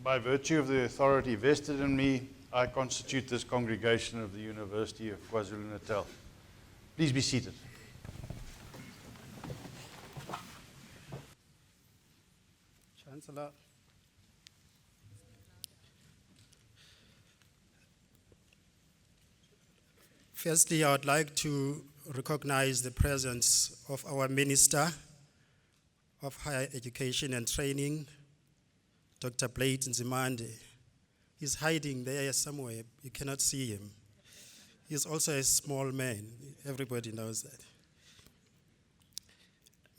By virtue of the authority vested in me, I constitute this congregation of the University of KwaZulu-Natal. Please be seated. Chancellor, firstly, I would like to recognize the presence of our Minister of Higher Education and Training, Dr. Blade Nzimande. He's hiding there somewhere. You cannot see him. He's also a small man. Everybody knows that.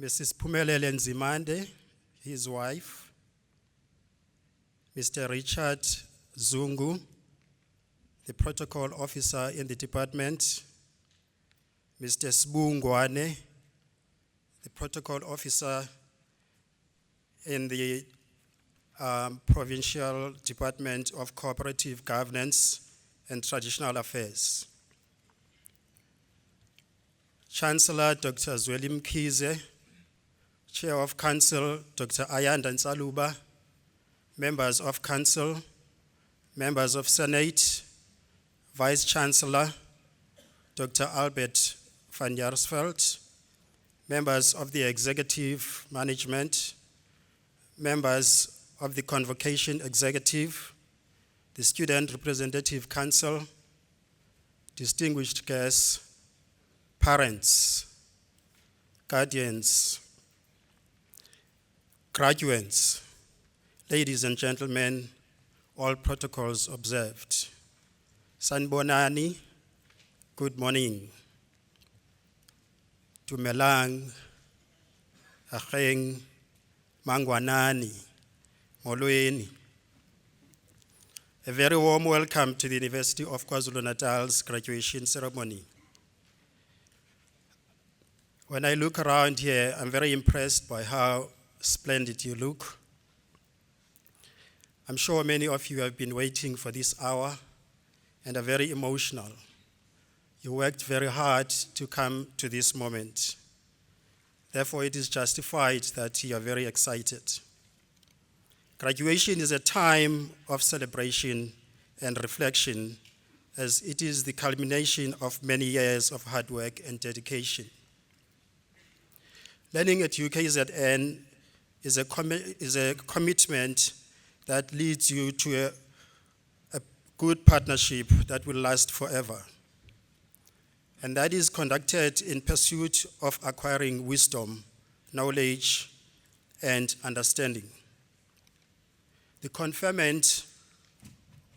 Mrs. Phumelele Nzimande, his wife. Mr. Richard Zungu, the protocol officer in the department. Mr. Sbungwane, the protocol officer in the Provincial Department of Cooperative Governance and Traditional Affairs. Chancellor Dr. Zweli Mkhize, Chair of Council Dr. Ayanda Nsaluba, members of Council, members of Senate, Vice Chancellor Dr. Albert van Jaarsveld, members of the Executive Management, members of the Convocation Executive, the Student Representative Council, distinguished guests, parents, guardians, graduates, ladies and gentlemen, all protocols observed. Sanbonani, good morning. Tumelang, Acheng, Mangwanani, Molweni. A very warm welcome to the University of KwaZulu-Natal's graduation ceremony. When I look around here, I'm very impressed by how splendid you look. I'm sure many of you have been waiting for this hour and are very emotional. You worked very hard to come to this moment. Therefore, it is justified that you are very excited. Graduation is a time of celebration and reflection, as it is the culmination of many years of hard work and dedication. Learning at UKZN is a commitment that leads you to a good partnership that will last forever. And that is conducted in pursuit of acquiring wisdom, knowledge, and understanding. The conferment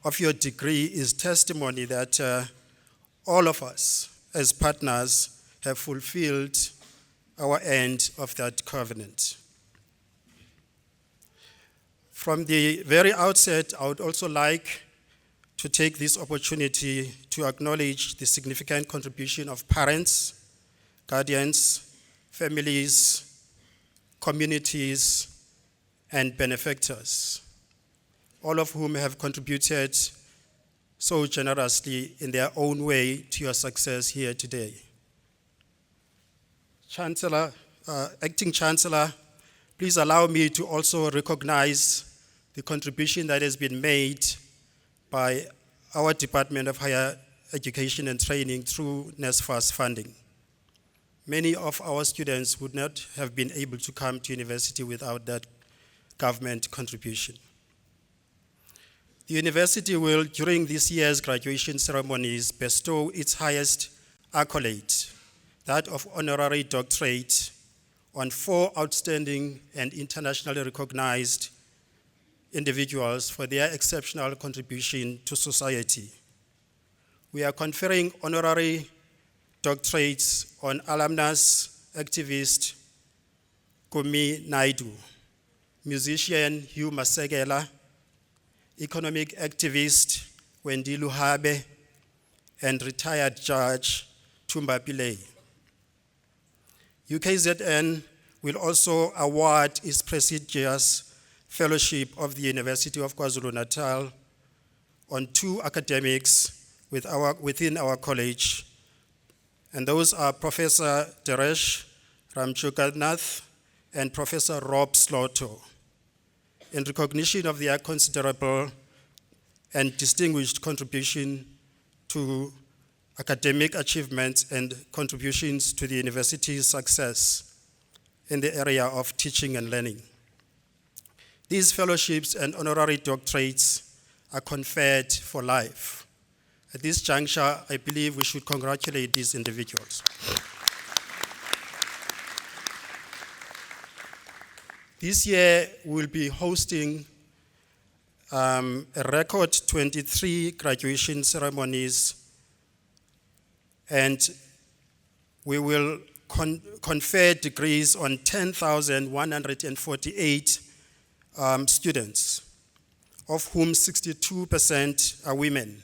of your degree is testimony that all of us as partners have fulfilled our end of that covenant. From the very outset, I would also like to take this opportunity to acknowledge the significant contribution of parents, guardians, families, communities, and benefactors, all of whom have contributed so generously in their own way to your success here today. Chancellor, Acting Chancellor, please allow me to also recognize the contribution that has been made by our Department of Higher Education and Training through NSFAS funding. Many of our students would not have been able to come to university without that government contribution. The university will, during this year's graduation ceremonies, bestow its highest accolade, that of Honorary Doctorate, on 4 outstanding and internationally recognized individuals for their exceptional contribution to society. We are conferring honorary doctorates on alumnus activist Kumi Naidu, musician Hugh Masegela, economic activist Wendy Luhabe, and retired judge Tumba Pillay. UKZN will also award its prestigious fellowship of the University of KwaZulu-Natal on 2 academics within our college, and those are Professor Deresh Ramchuganath and Professor Rob Slaughter, in recognition of their considerable and distinguished contribution to academic achievements and contributions to the university's success in the area of teaching and learning. These fellowships and honorary doctorates are conferred for life. At this juncture, I believe we should congratulate these individuals. This year, we'll be hosting a record 23 graduation ceremonies, and we will confer degrees on 10,148 students, of whom 62% are women,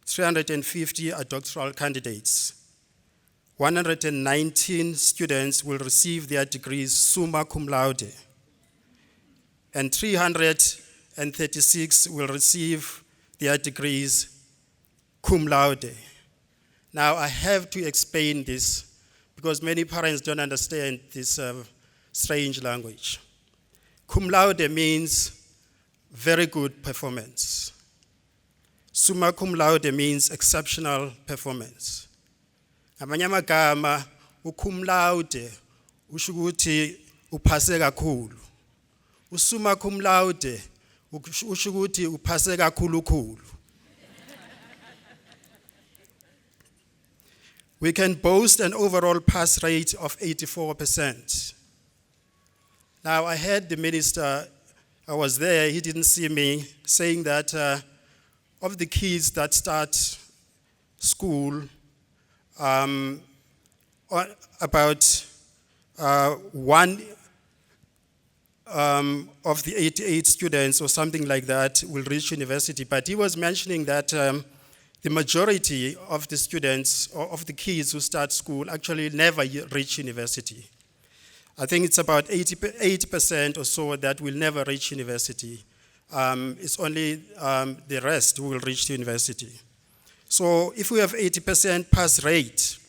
350 are doctoral candidates. 119 students will receive their degrees summa cum laude, and 336 will receive their degrees cum laude. Now, I have to explain this because many parents don't understand this strange language. Cum laude means very good performance. Summa cum laude means exceptional performance. Ngamanye amagama, cum laude usho ukuthi uphase kakhulu. Usumma cum laude usho ukuthi uphase kakhulukhulu. We can boast an overall pass rate of 84%. Now, I heard the minister, I was there, he didn't see me, saying that of the kids that start school, about 1 of the 88 students or something like that will reach university. But he was mentioning that the majority of the students or of the kids who start school actually never reach university. I think it's about 80% or so that will never reach university. It's only the rest who will reach the university. So if we have 80% pass rate,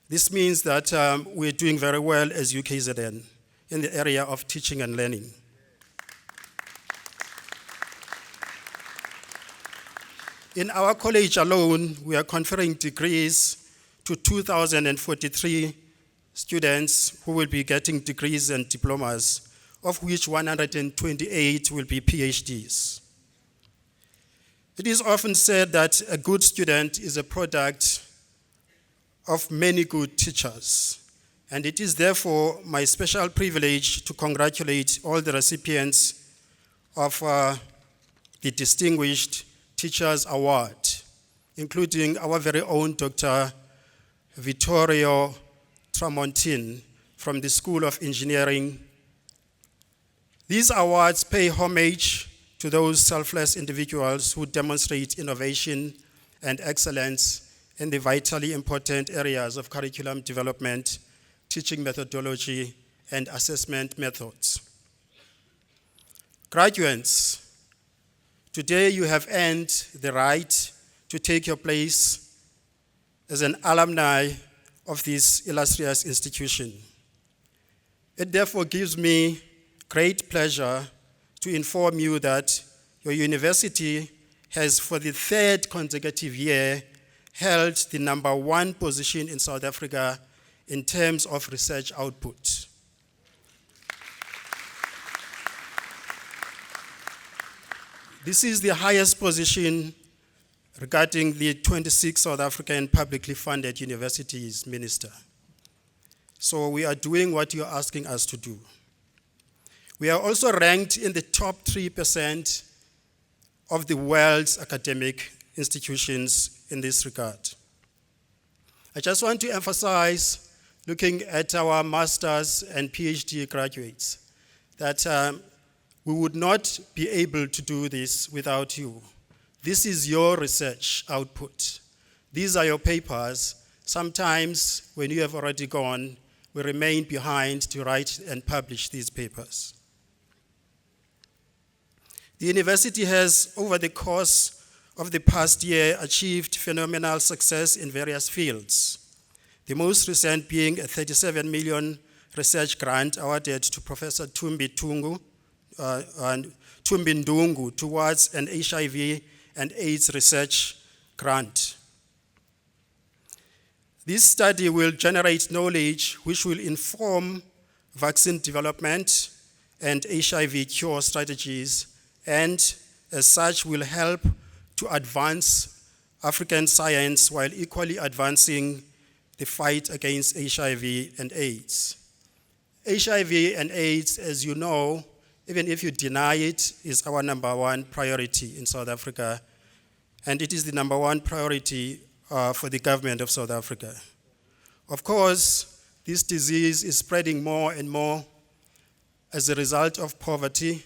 this means that we're doing very well as UKZN in the area of teaching and learning. In our college alone, we are conferring degrees to 2,043 students who will be getting degrees and diplomas, of which 128 will be PhDs. It is often said that a good student is a product of many good teachers, and it is therefore my special privilege to congratulate all the recipients of the Distinguished Teachers Award, including our very own Dr. Vittorio Tramontin from the School of Engineering. These awards pay homage to those selfless individuals who demonstrate innovation and excellence in the vitally important areas of curriculum development, teaching methodology, and assessment methods. Graduates, today you have earned the right to take your place as an alumni of this illustrious institution. It therefore gives me great pleasure to inform you that your university has, for the 3rd consecutive year, held the #1 position in South Africa in terms of research output. This is the highest position regarding the 26 South African publicly funded universities, Minister. So we are doing what you're asking us to do. We are also ranked in the top 3% of the world's academic institutions in this regard. I just want to emphasize, looking at our master's and PhD graduates, that we would not be able to do this without you. This is your research output. These are your papers. Sometimes, when you have already gone, we remain behind to write and publish these papers. The university has, over the course of the past year, achieved phenomenal success in various fields. The most recent being a 37 million research grant awarded to Professor Tumbi Ndungu towards an HIV and AIDS research grant. This study will generate knowledge which will inform vaccine development and HIV cure strategies, and as such will help to advance African science while equally advancing the fight against HIV and AIDS. HIV and AIDS, as you know, even if you deny it, is our number one priority in South Africa, and it is the number one priority for the government of South Africa. Of course, this disease is spreading more and more as a result of poverty,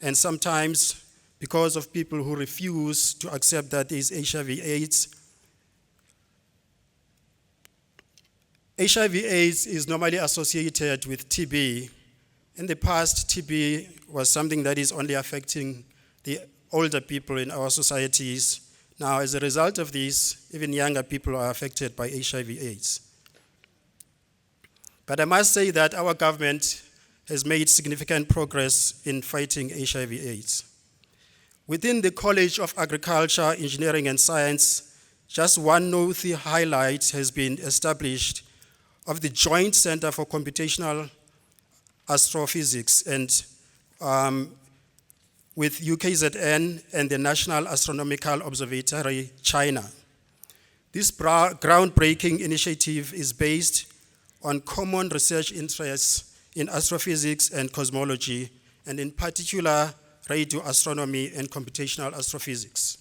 and sometimes because of people who refuse to accept that there is HIV/AIDS. HIV/AIDS is normally associated with TB. In the past, TB was something that is only affecting the older people in our societies. Now, as a result of this, even younger people are affected by HIV/AIDS. But I must say that our government has made significant progress in fighting HIV/AIDS. Within the College of Agriculture, Engineering and Science, just one noteworthy highlight has been established of the Joint Center for Computational Astrophysics and with UKZN and the National Astronomical Observatory, China. This groundbreaking initiative is based on common research interests in astrophysics and cosmology, and in particular, radio astronomy and computational astrophysics.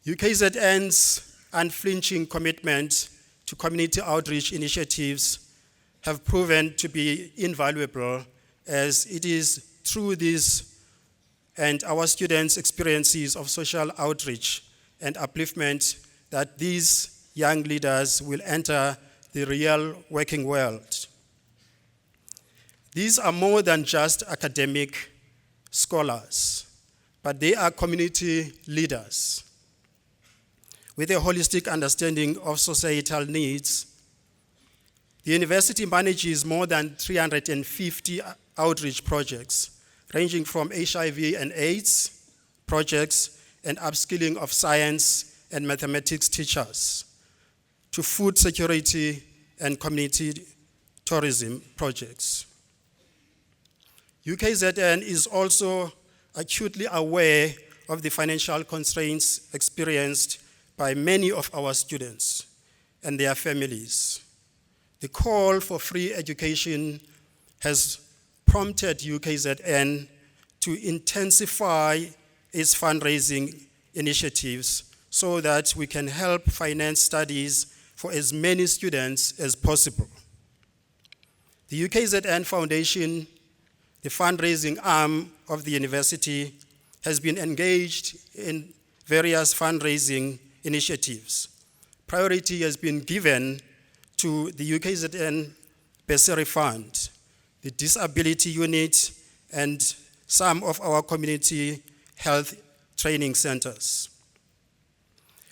UKZN's unflinching commitment to community outreach initiatives have proven to be invaluable, as it is through this and our students' experiences of social outreach and upliftment that these young leaders will enter the real working world. These are more than just academic scholars, but they are community leaders with a holistic understanding of societal needs. The university manages more than 350 outreach projects, ranging from HIV and AIDS projects and upskilling of science and mathematics teachers to food security and community tourism projects. UKZN is also acutely aware of the financial constraints experienced by many of our students and their families. The call for free education has prompted UKZN to intensify its fundraising initiatives so that we can help finance studies for as many students as possible. The UKZN Foundation, the fundraising arm of the university, has been engaged in various fundraising initiatives. Priority has been given to the UKZN Bursary Fund, the Disability Unit, and some of our community health training centers.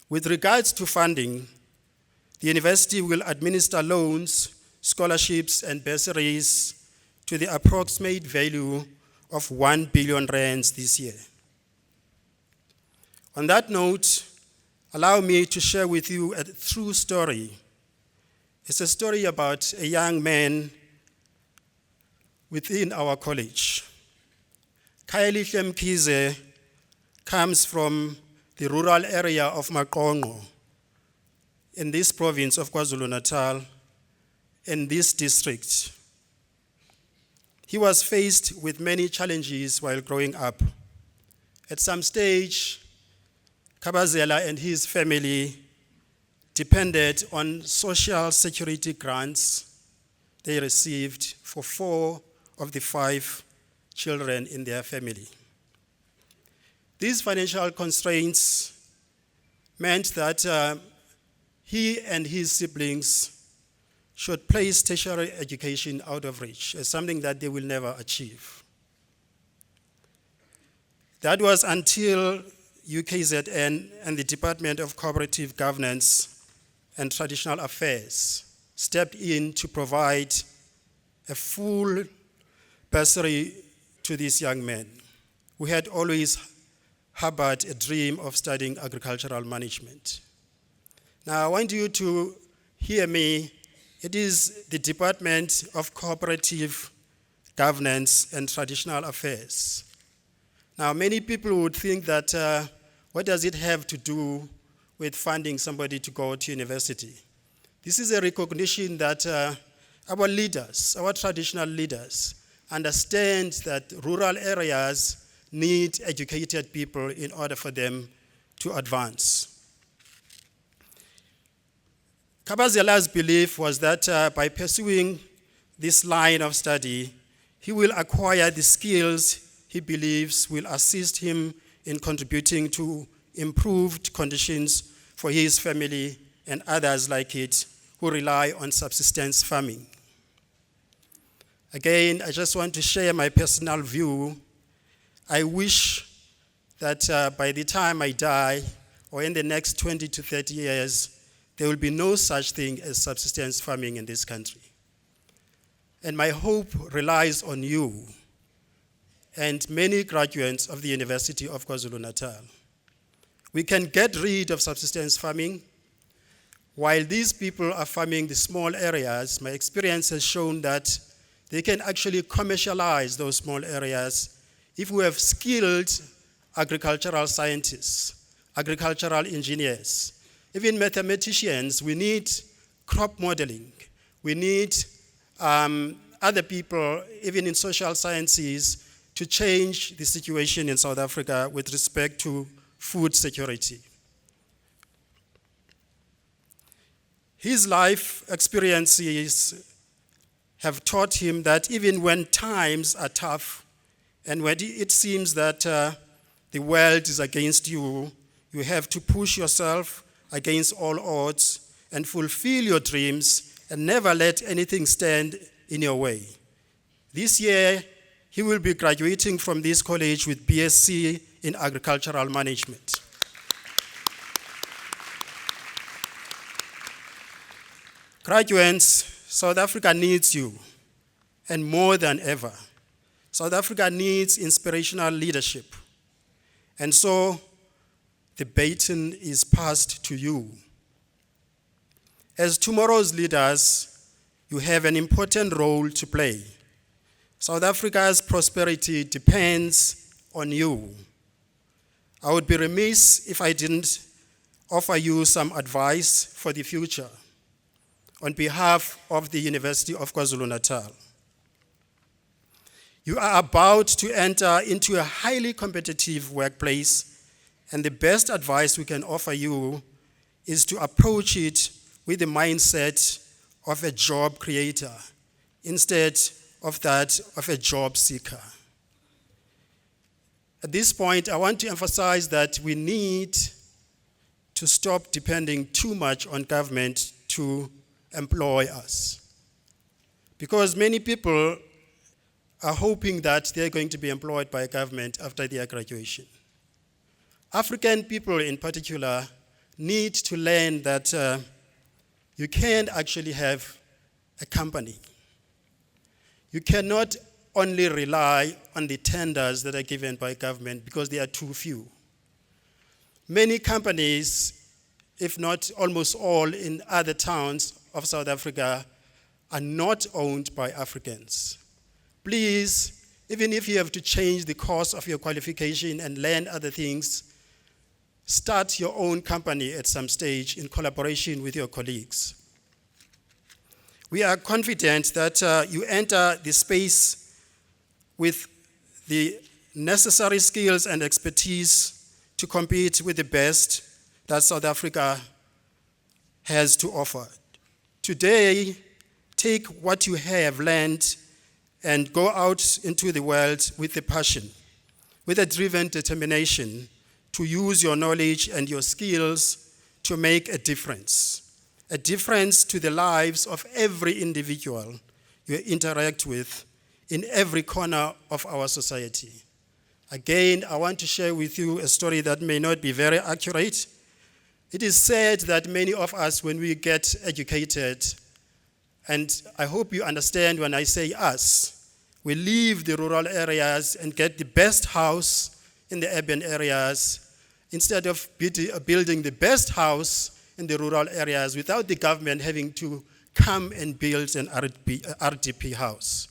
With regards to funding, the university will administer loans, scholarships, and bursaries to the approximate value of 1 billion rands this year. On that note, allow me to share with you a true story. It's a story about a young man within our college. Khayelihle Mkhize comes from the rural area of Maqongo in this province of KwaZulu-Natal, in this district. He was faced with many challenges while growing up. At some stage, Kabazela and his family depended on social security grants they received for 4 of the 5 children in their family. These financial constraints meant that he and his siblings should place tertiary education out of reach as something that they will never achieve. That was until UKZN and the Department of Cooperative Governance and Traditional Affairs stepped in to provide a full bursary to these young men who had always harbored a dream of studying agricultural management. Now, I want you to hear me. It is the Department of Cooperative Governance and Traditional Affairs. Now, many people would think that what does it have to do with funding somebody to go to university? This is a recognition that our leaders, our traditional leaders, understand that rural areas need educated people in order for them to advance. Kabazela's belief was that by pursuing this line of study, he will acquire the skills he believes will assist him in contributing to improved conditions for his family and others like it who rely on subsistence farming. Again, I just want to share my personal view. I wish that by the time I die, or in the next 20 to 30 years, there will be no such thing as subsistence farming in this country. And my hope relies on you and many graduates of the University of KwaZulu-Natal. We can get rid of subsistence farming. While these people are farming the small areas, my experience has shown that they can actually commercialize those small areas if we have skilled agricultural scientists, agricultural engineers, even mathematicians. We need crop modeling. We need other people, even in social sciences, to change the situation in South Africa with respect to food security. His life experiences have taught him that even when times are tough and when it seems that the world is against you, you have to push yourself against all odds and fulfill your dreams and never let anything stand in your way. This year, he will be graduating from this college with BSc in Agricultural Management. Graduates, South Africa needs you, and more than ever. South Africa needs inspirational leadership. And so, the baton is passed to you. As tomorrow's leaders, you have an important role to play. South Africa's prosperity depends on you. I would be remiss if I didn't offer you some advice for the future on behalf of the University of KwaZulu-Natal. You are about to enter into a highly competitive workplace, and the best advice we can offer you is to approach it with the mindset of a job creator instead of that of a job seeker. At this point, I want to emphasize that we need to stop depending too much on government to employ us. Because many people are hoping that they're going to be employed by a government after their graduation. African people in particular need to learn that you can actually have a company. You cannot only rely on the tenders that are given by government because they are too few. Many companies, if not almost all in other towns of South Africa, are not owned by Africans. Please even if you have to change the course of your qualification and learn other things, start your own company at some stage in collaboration with your colleagues. We are confident that you enter the space with the necessary skills and expertise to compete with the best that South Africa has to offer. Today, take what you have learned and go out into the world with a passion, with a driven determination to use your knowledge and your skills to make a difference to the lives of every individual you interact with in every corner of our society. Again, I want to share with you a story that may not be very accurate. It is said that many of us, when we get educated, and I hope you understand when I say us, we leave the rural areas and get the best house in the urban areas instead of building the best house in the rural areas without the government having to come and build an RDP house.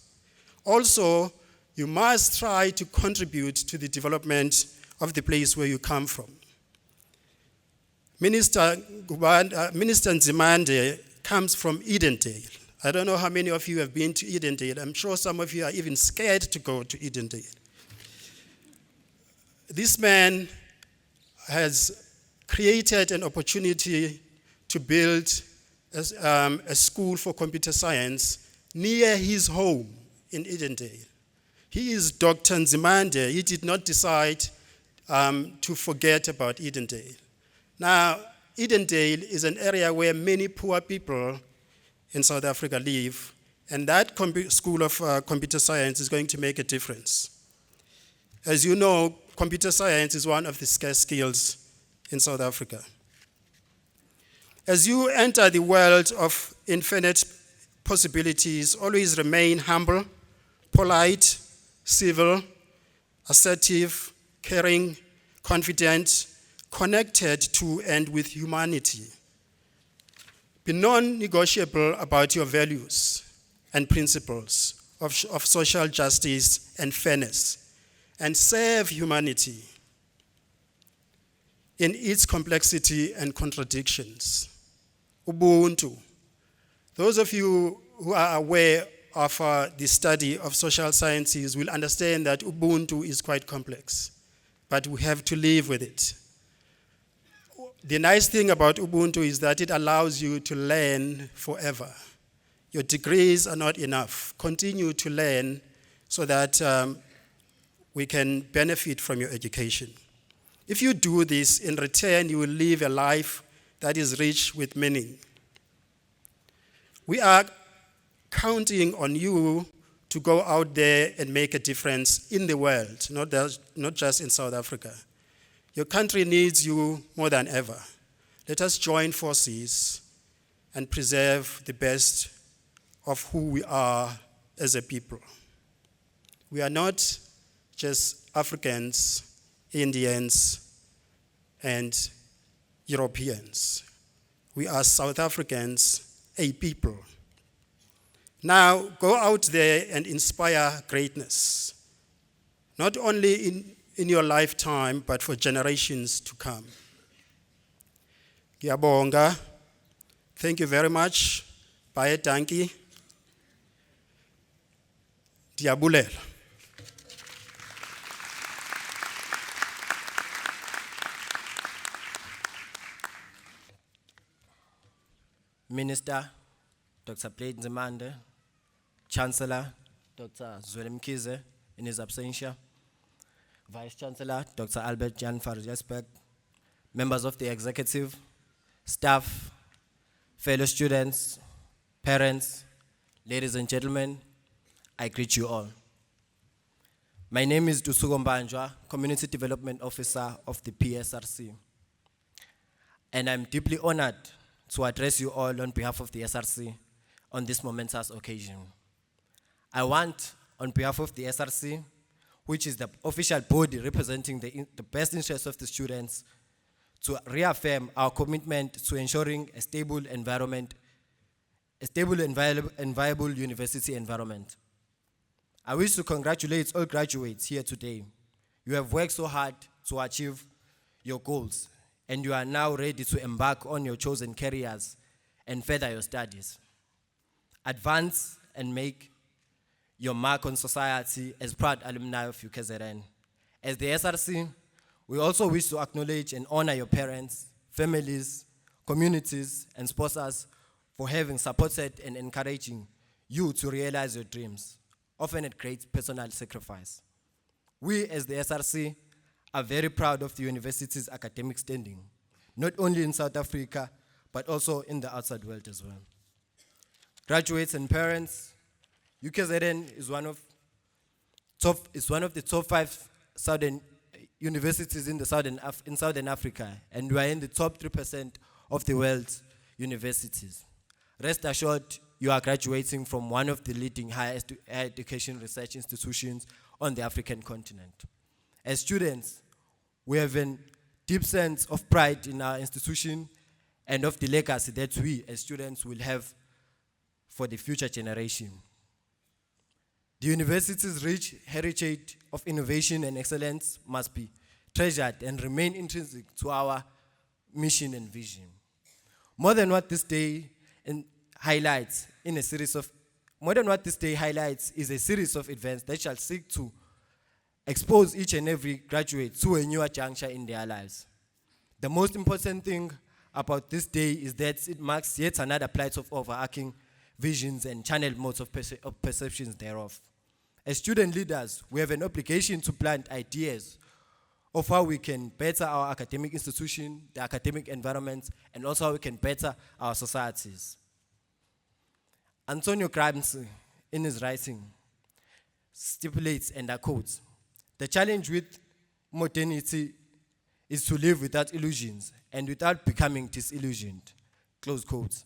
Also, you must try to contribute to the development of the place where you come from. Minister Nzimande comes from Edendale. I don't know how many of you have been to Edendale. I'm sure some of you are even scared to go to Edendale. This man has created an opportunity to build a school for computer science near his home in Edendale. He is Dr. Nzimande. He did not decide to forget about Edendale. Now, Edendale is an area where many poor people in South Africa live, and that school of computer science is going to make a difference. As you know, computer science is one of the scarce skills in South Africa. As you enter the world of infinite possibilities, always remain humble, polite, civil, assertive, caring, confident, connected to and with humanity. Be non-negotiable about your values and principles of social justice and fairness, and serve humanity in its complexity and contradictions. Ubuntu. Those of you who are aware of the study of social sciences will understand that Ubuntu is quite complex, but we have to live with it. The nice thing about Ubuntu is that it allows you to learn forever. Your degrees are not enough. Continue to learn so that we can benefit from your education. If you do this, in return, you will live a life that is rich with meaning. We are counting on you to go out there and make a difference in the world, not just in South Africa. Your country needs you more than ever. Let us join forces and preserve the best of who we are as a people. We are not just Africans, Indians, and Europeans. We are South Africans, a people. Now, go out there and inspire greatness, not only in your lifetime, but for generations to come. Ngiyabonga. Thank you very much. Baie dankie. Ndiyabulela. Minister, Dr. Blade Nzimande, Chancellor, Dr. Zweli Mkhize, in his absentia, Vice Chancellor, Dr. Albert Jan Farjesberg, members of the executive, staff, fellow students, parents, ladies and gentlemen, I greet you all. My name is Dusugo Mbanjwa, Community Development Officer of the PSRC, and I'm deeply honored to address you all on behalf of the SRC on this momentous occasion. I want, on behalf of the SRC, which is the official body representing the best interests of the students, to reaffirm our commitment to ensuring a stable environment, a stable and viable university environment. I wish to congratulate all graduates here today. You have worked so hard to achieve your goals, and you are now ready to embark on your chosen careers and further your studies. Advance and make your mark on society as proud alumni of UKZN. As the SRC, we also wish to acknowledge and honor your parents, families, communities, and sponsors for having supported and encouraging you to realize your dreams, often at great personal sacrifice. We, as the SRC, are very proud of the university's academic standing, not only in South Africa, but also in the outside world as well. Graduates and parents, UKZN is one of the top 5 southern universities in Southern Africa, and we are in the top 3% of the world's universities. Rest assured, you are graduating from one of the leading higher education research institutions on the African continent. As students, we have a deep sense of pride in our institution and of the legacy that we as students will have for the future generation. The university's rich heritage of innovation and excellence must be treasured and remain intrinsic to our mission and vision. More than what this day highlights is a series of events that shall seek to expose each and every graduate to a newer juncture in their lives. The most important thing about this day is that it marks yet another plight of overarching visions and channeled modes of perceptions thereof. As student leaders, we have an obligation to plant ideas of how we can better our academic institution, the academic environment, and also how we can better our societies. Antonio Gramsci, in his writing, stipulates, and I quote, "The challenge with modernity is to live without illusions and without becoming disillusioned," close quote.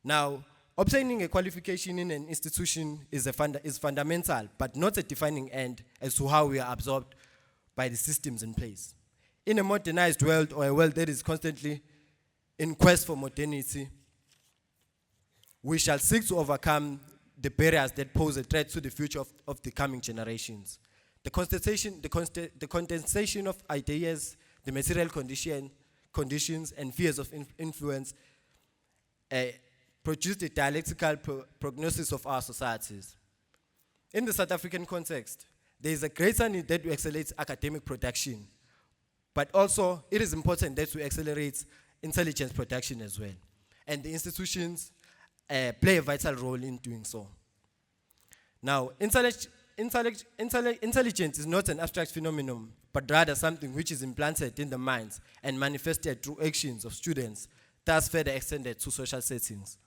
Now, obtaining a qualification in an institution is fundamental, but not a defining end as to how we are absorbed by the systems in place. In a modernized world, or a world that is constantly in quest for modernity, we shall seek to overcome the barriers that pose a threat to the future of the coming generations. The condensation of ideas, the material conditions, and fears of influence produce the dialectical prognosis of our societies. In the South African context, there is a greater need that we accelerate academic production, but also it is important that we accelerate intelligence production as well. And the institutions play a vital role in doing so. Now, intelligence is not an abstract phenomenon, but rather something which is implanted in the minds and manifested through actions of students, thus further extended to social settings.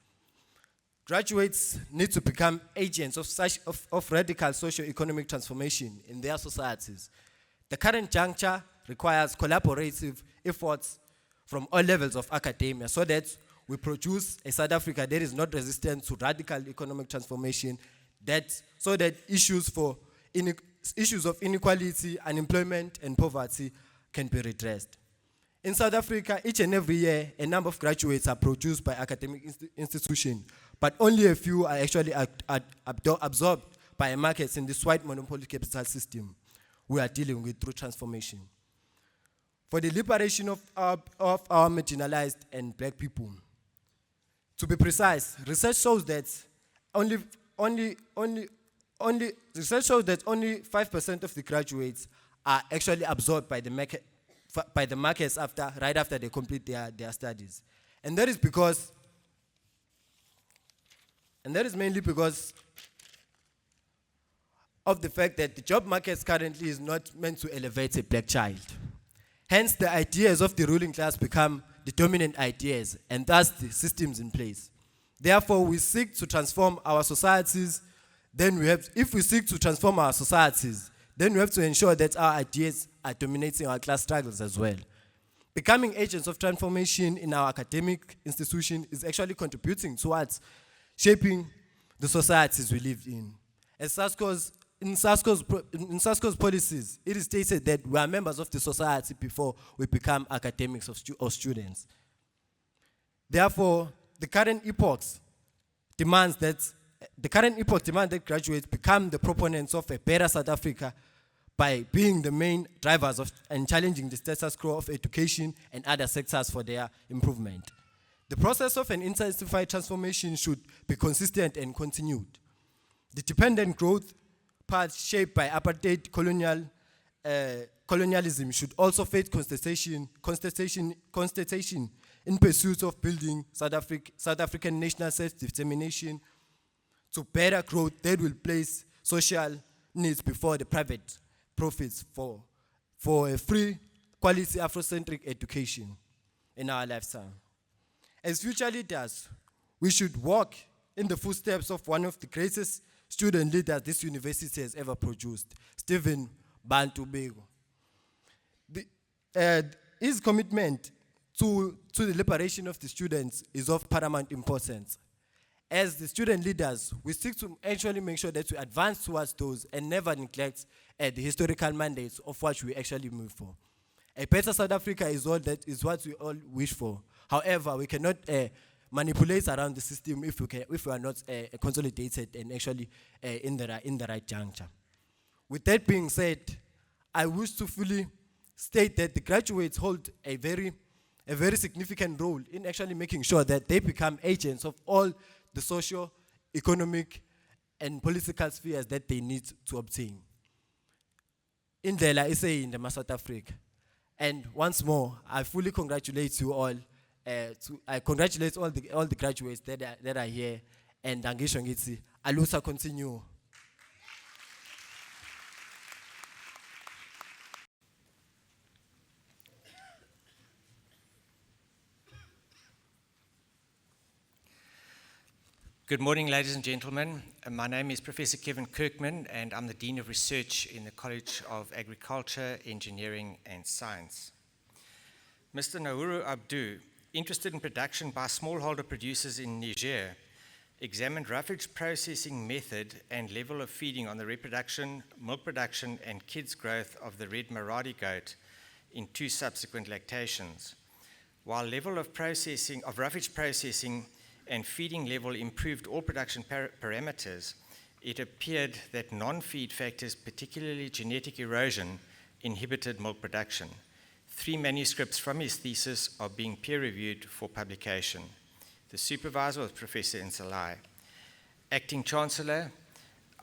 Graduates need to become agents of radical socio-economic transformation in their societies. The current juncture requires collaborative efforts from all levels of academia so that we produce a South Africa that is not resistant to radical economic transformation, so that issues of inequality, unemployment, and poverty can be redressed. In South Africa, each and every year, a number of graduates are produced by academic institutions, but only a few are actually absorbed by markets in this white monopoly capital system we are dealing with through transformation. For the liberation of our marginalized and black people, to be precise, research shows that only 5% of the graduates are actually absorbed by the markets right after they complete their studies. And that is mainly because of the fact that the job market currently is not meant to elevate a black child. Hence, the ideas of the ruling class become the dominant ideas, and thus the systems in place. Therefore, we seek to transform our societies. If we seek to transform our societies, then we have to ensure that our ideas are dominating our class struggles as well. Becoming agents of transformation in our academic institution is actually contributing towards shaping the societies we live in. In SASCO's policies, it is stated that we are members of the society before we become academics or students. Therefore, the current epoch demands that The current epoch demands that graduates become the proponents of a better South Africa by being the main drivers of and challenging the status quo of education and other sectors for their improvement. The process of an intensified transformation should be consistent and continued. The dependent growth path shaped by apartheid colonialism should also face constitution in pursuit of building South African national self-determination to better growth that will place social needs before the private profits for a free, quality Afrocentric education in our lifetime. As future leaders, we should walk in the footsteps of one of the greatest student leaders this university has ever produced, Stephen Bantu Bego. His commitment to the liberation of the students is of paramount importance. As the student leaders, we seek to actually make sure that we advance towards those and never neglect the historical mandates of what we actually move for. A better South Africa is what we all wish for. However, we cannot manipulate around the system if we are not consolidated and actually in the right juncture. With that being said, I wish to fully state that the graduates hold a very significant role in actually making sure that they become agents of all the socio, economic, and political spheres that they need to obtain. In the SA in the South Africa. And once more, I fully congratulate you all. I congratulate all the graduates that are here. And Angishongitsi, Alusa continue. Good morning, ladies and gentlemen. My name is Professor Kevin Kirkman, and I'm the Dean of Research in the College of Agriculture, Engineering and Science. Mr. Nauru Abdu, interested in production by smallholder producers in Niger, examined roughage processing method and level of feeding on the reproduction, milk production, and kids' growth of the red Maradi goat in 2 subsequent lactations. While level of roughage processing and feeding level improved all production parameters, it appeared that non-feed factors, particularly genetic erosion, inhibited milk production. 3 manuscripts from his thesis are being peer-reviewed for publication. The supervisor was Professor Nsalai. Acting Chancellor,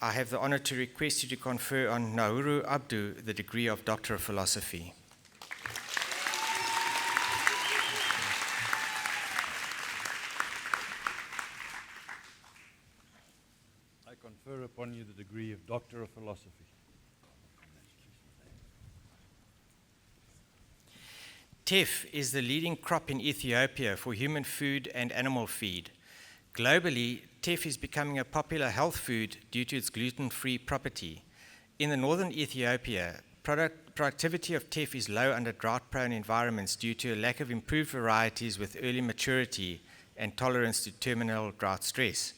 I have the honor to request you to confer on Nauru Abdu the degree of Doctor of Philosophy. I confer upon you the degree of Doctor of Philosophy. Teff is the leading crop in Ethiopia for human food and animal feed. Globally, teff is becoming a popular health food due to its gluten-free property. In the northern Ethiopia, productivity of teff is low under drought-prone environments due to a lack of improved varieties with early maturity and tolerance to terminal drought stress.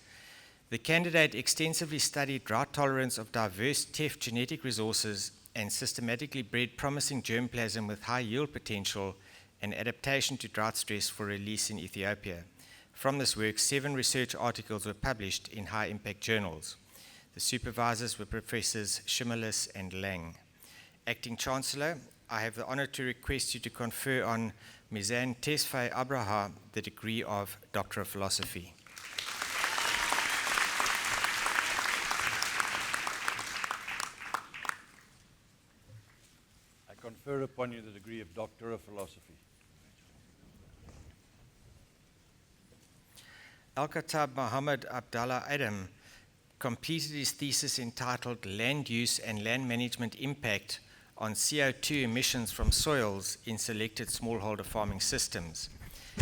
The candidate extensively studied drought tolerance of diverse teff genetic resources and systematically bred promising germplasm with high yield potential and adaptation to drought stress for release in Ethiopia. From this work, 7 research articles were published in high-impact journals. The supervisors were Professors Shimolis and Lang. Acting Chancellor, I have the honor to request you to confer on Mizan Tesfaye Abraha the degree of Doctor of Philosophy. Confer upon you the degree of Doctor of Philosophy. Al-Khattab Muhammad Abdallah Adam completed his thesis entitled Land Use and Land Management Impact on CO2 Emissions from Soils in Selected Smallholder Farming Systems.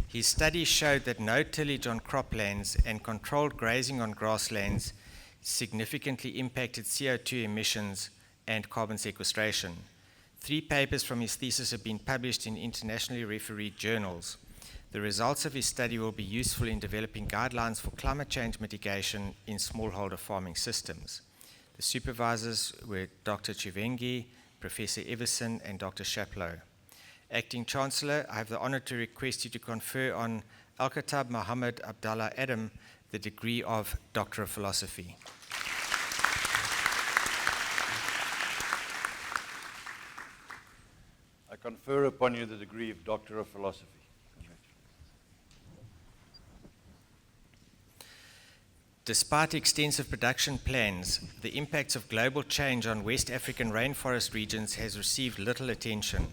His study showed that no tillage on croplands and controlled grazing on grasslands significantly impacted CO2 emissions and carbon sequestration. 3 papers from his thesis have been published in internationally refereed journals. The results of his study will be useful in developing guidelines for climate change mitigation in smallholder farming systems. The supervisors were Dr. Chivengi, Professor Everson, and Dr. Chaplow. Acting Chancellor, I have the honor to request you to confer on Al-Khattab Muhammad Abdallah Adam the degree of Doctor of Philosophy. I confer upon you the degree of Doctor of Philosophy. Despite extensive production plans, the impacts of global change on West African rainforest regions has received little attention.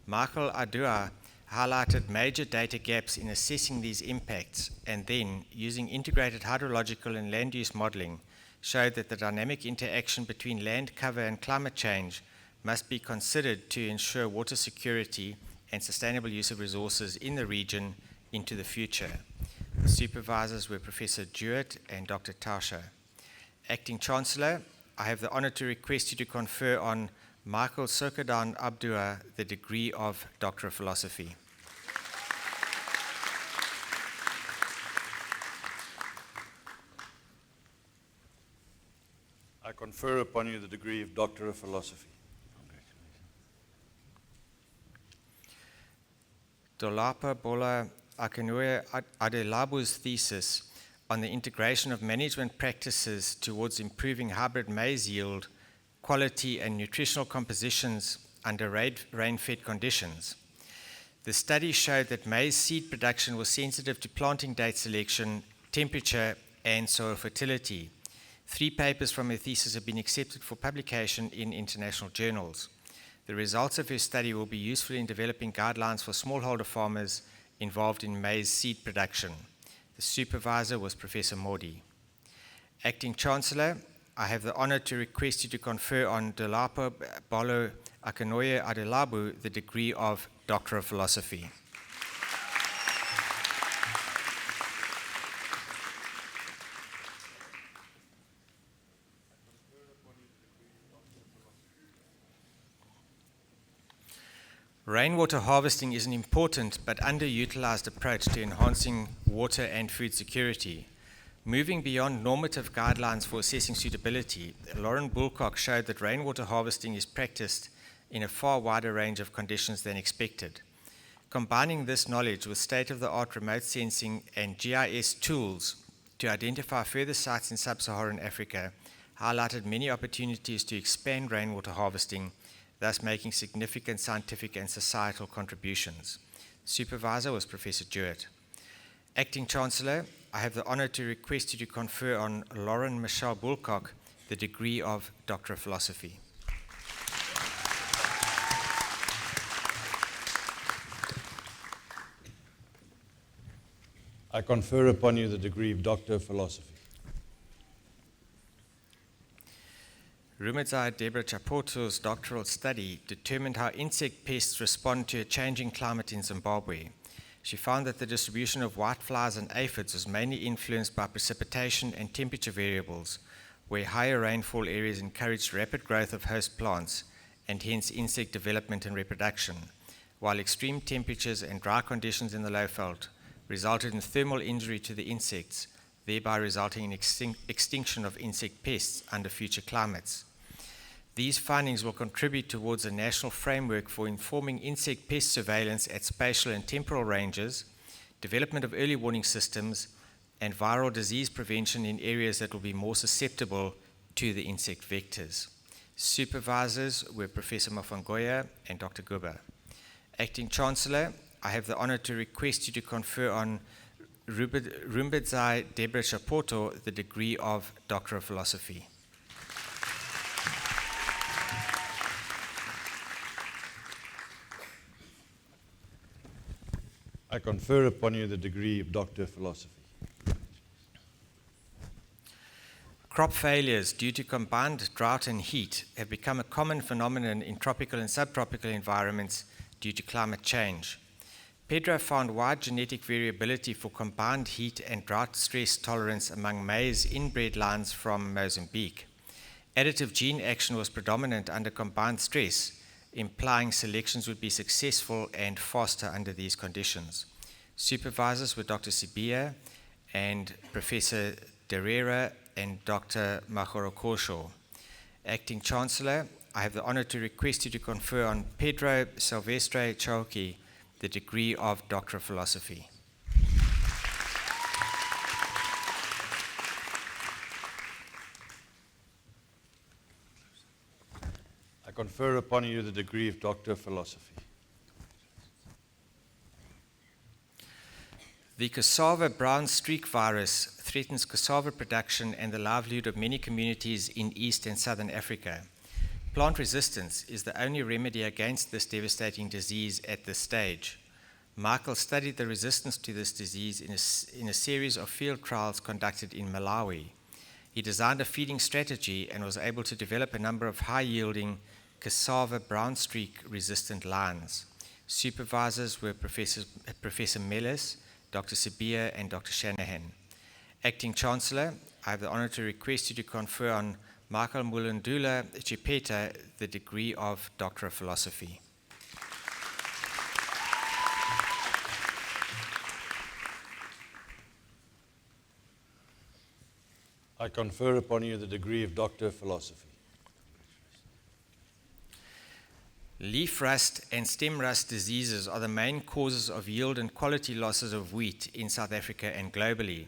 Michael Adua highlighted major data gaps in assessing these impacts and then, using integrated hydrological and land use modeling, showed that the dynamic interaction between land cover and climate change must be considered to ensure water security and sustainable use of resources in the region into the future. The supervisors were Professor Jewett and Dr. Tauscher. Acting Chancellor, I have the honor to request you to confer on Michael Sokodan Abdua the degree of Doctor of Philosophy. I confer upon you the degree of Doctor of Philosophy. Dolapa Bola Akinwe Adelabu's thesis on the integration of management practices towards improving hybrid maize yield, quality, and nutritional compositions under rain-fed conditions. The study showed that maize seed production was sensitive to planting date selection, temperature, and soil fertility. 3 papers from her thesis have been accepted for publication in international journals. The results of her study will be useful in developing guidelines for smallholder farmers involved in maize seed production. The supervisor was Professor Modi. Acting Chancellor, I have the honor to request you to confer on Dolapo Balo Akanoye Adelabu the degree of Doctor of Philosophy. Rainwater harvesting is an important but underutilized approach to enhancing water and food security. Moving beyond normative guidelines for assessing suitability, Lauren Bulcock showed that rainwater harvesting is practiced in a far wider range of conditions than expected. Combining this knowledge with state-of-the-art remote sensing and GIS tools to identify further sites in sub-Saharan Africa highlighted many opportunities to expand rainwater harvesting, thus making significant scientific and societal contributions. Supervisor was Professor Jewett. Acting Chancellor, I have the honor to request you to confer on Lauren Michelle Bulcock the degree of Doctor of Philosophy. I confer upon you the degree of Doctor of Philosophy. Rumedzai Deborah Chapoto's doctoral study determined how insect pests respond to a changing climate in Zimbabwe. She found that the distribution of whiteflies and aphids was mainly influenced by precipitation and temperature variables, where higher rainfall areas encouraged rapid growth of host plants and hence insect development and reproduction, while extreme temperatures and dry conditions in the lowveld resulted in thermal injury to the insects, thereby resulting in extinction of insect pests under future climates. These findings will contribute towards a national framework for informing insect pest surveillance at spatial and temporal ranges, development of early warning systems, and viral disease prevention in areas that will be more susceptible to the insect vectors. Supervisors were Professor Mafangoya and Dr. Guba. Acting Chancellor, I have the honor to request you to confer on Rumbidzai Deborah Chapoto the degree of Doctor of Philosophy. I confer upon you the degree of Doctor of Philosophy. Crop failures due to combined drought and heat have become a common phenomenon in tropical and subtropical environments due to climate change. Pedro found wide genetic variability for combined heat and drought stress tolerance among maize inbred lines from Mozambique. Additive gene action was predominant under combined stress, implying selections would be successful and faster under these conditions. Supervisors were Dr. Sibia and Professor Derera and Dr. Mahorokosho. Acting Chancellor, I have the honor to request you to confer on Pedro Silvestre Chauki the degree of Doctor of Philosophy. confer upon you the degree of Doctor of Philosophy. The cassava brown streak virus threatens cassava production and the livelihood of many communities in East and Southern Africa. Plant resistance is the only remedy against this devastating disease at this stage. Michael studied the resistance to this disease in a series of field trials conducted in Malawi. He designed a feeding strategy and was able to develop a number of high-yielding cassava brown streak resistant lines. Supervisors were Professor Mellis, Dr. Sabia, and Dr. Shanahan. Acting Chancellor, I have the honor to request you to confer on Michael Mulundula Chipeta the degree of Doctor of Philosophy. I confer upon you the degree of Doctor of Philosophy. Leaf rust and stem rust diseases are the main causes of yield and quality losses of wheat in South Africa and globally.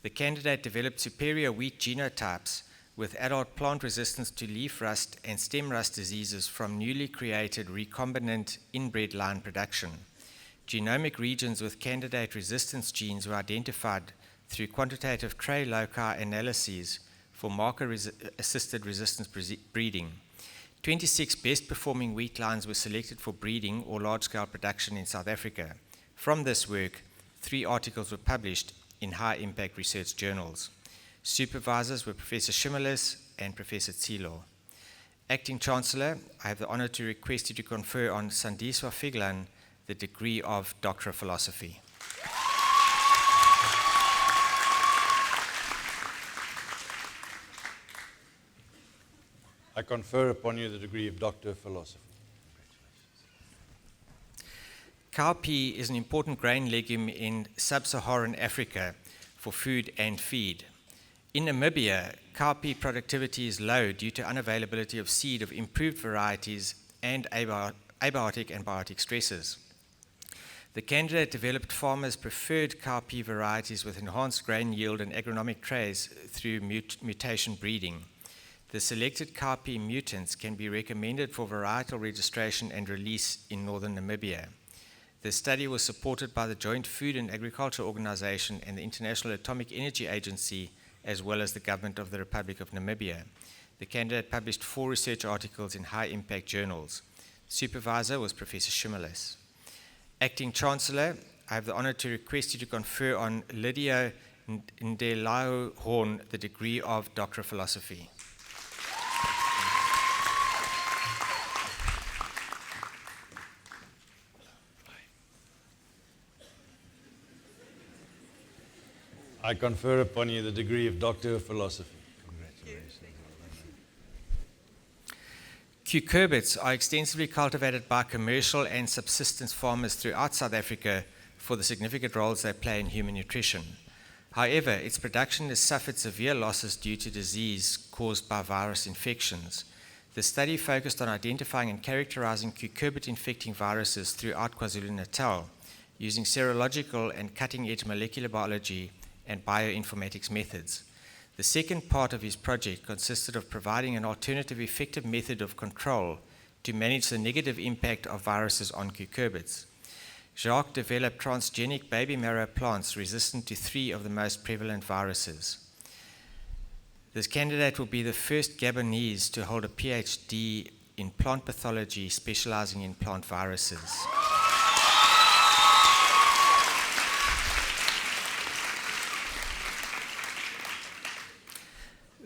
The candidate developed superior wheat genotypes with adult plant resistance to leaf rust and stem rust diseases from newly created recombinant inbred line production. Genomic regions with candidate resistance genes were identified through quantitative trait loci analyses for marker-assisted resistance breeding. 26 best-performing wheat lines were selected for breeding or large-scale production in South Africa. From this work, 3 articles were published in high-impact research journals. Supervisors were Professor Shimilis and Professor Tsilo. Acting Chancellor, I have the honor to request you to confer on Sandiswa Figlan the degree of Doctor of Philosophy. I confer upon you the degree of Doctor of Philosophy. Cowpea is an important grain legume in sub-Saharan Africa for food and feed. In Namibia, cowpea productivity is low due to unavailability of seed of improved varieties and abiotic and biotic stresses. The candidate developed farmers' preferred cowpea varieties with enhanced grain yield and agronomic traits through mutation breeding. The selected cowpea mutants can be recommended for varietal registration and release in northern Namibia. The study was supported by the Joint Food and Agriculture Organization and the International Atomic Energy Agency, as well as the Government of the Republic of Namibia. The candidate published 4 research articles in high-impact journals. Supervisor was Professor Shimilis. Acting Chancellor, I have the honor to request you to confer on Lydia Ndelao Horn the degree of Doctor of Philosophy. I confer upon you the degree of Doctor of Philosophy. Congratulations. Cucurbits are extensively cultivated by commercial and subsistence farmers throughout South Africa for the significant roles they play in human nutrition. However, its production has suffered severe losses due to disease caused by virus infections. The study focused on identifying and characterizing cucurbit-infecting viruses throughout KwaZulu-Natal using serological and cutting-edge molecular biology and bioinformatics methods. The second part of his project consisted of providing an alternative effective method of control to manage the negative impact of viruses on cucurbits. Jacques developed transgenic baby marrow plants resistant to 3 of the most prevalent viruses. This candidate will be the first Gabonese to hold a PhD in plant pathology specializing in plant viruses.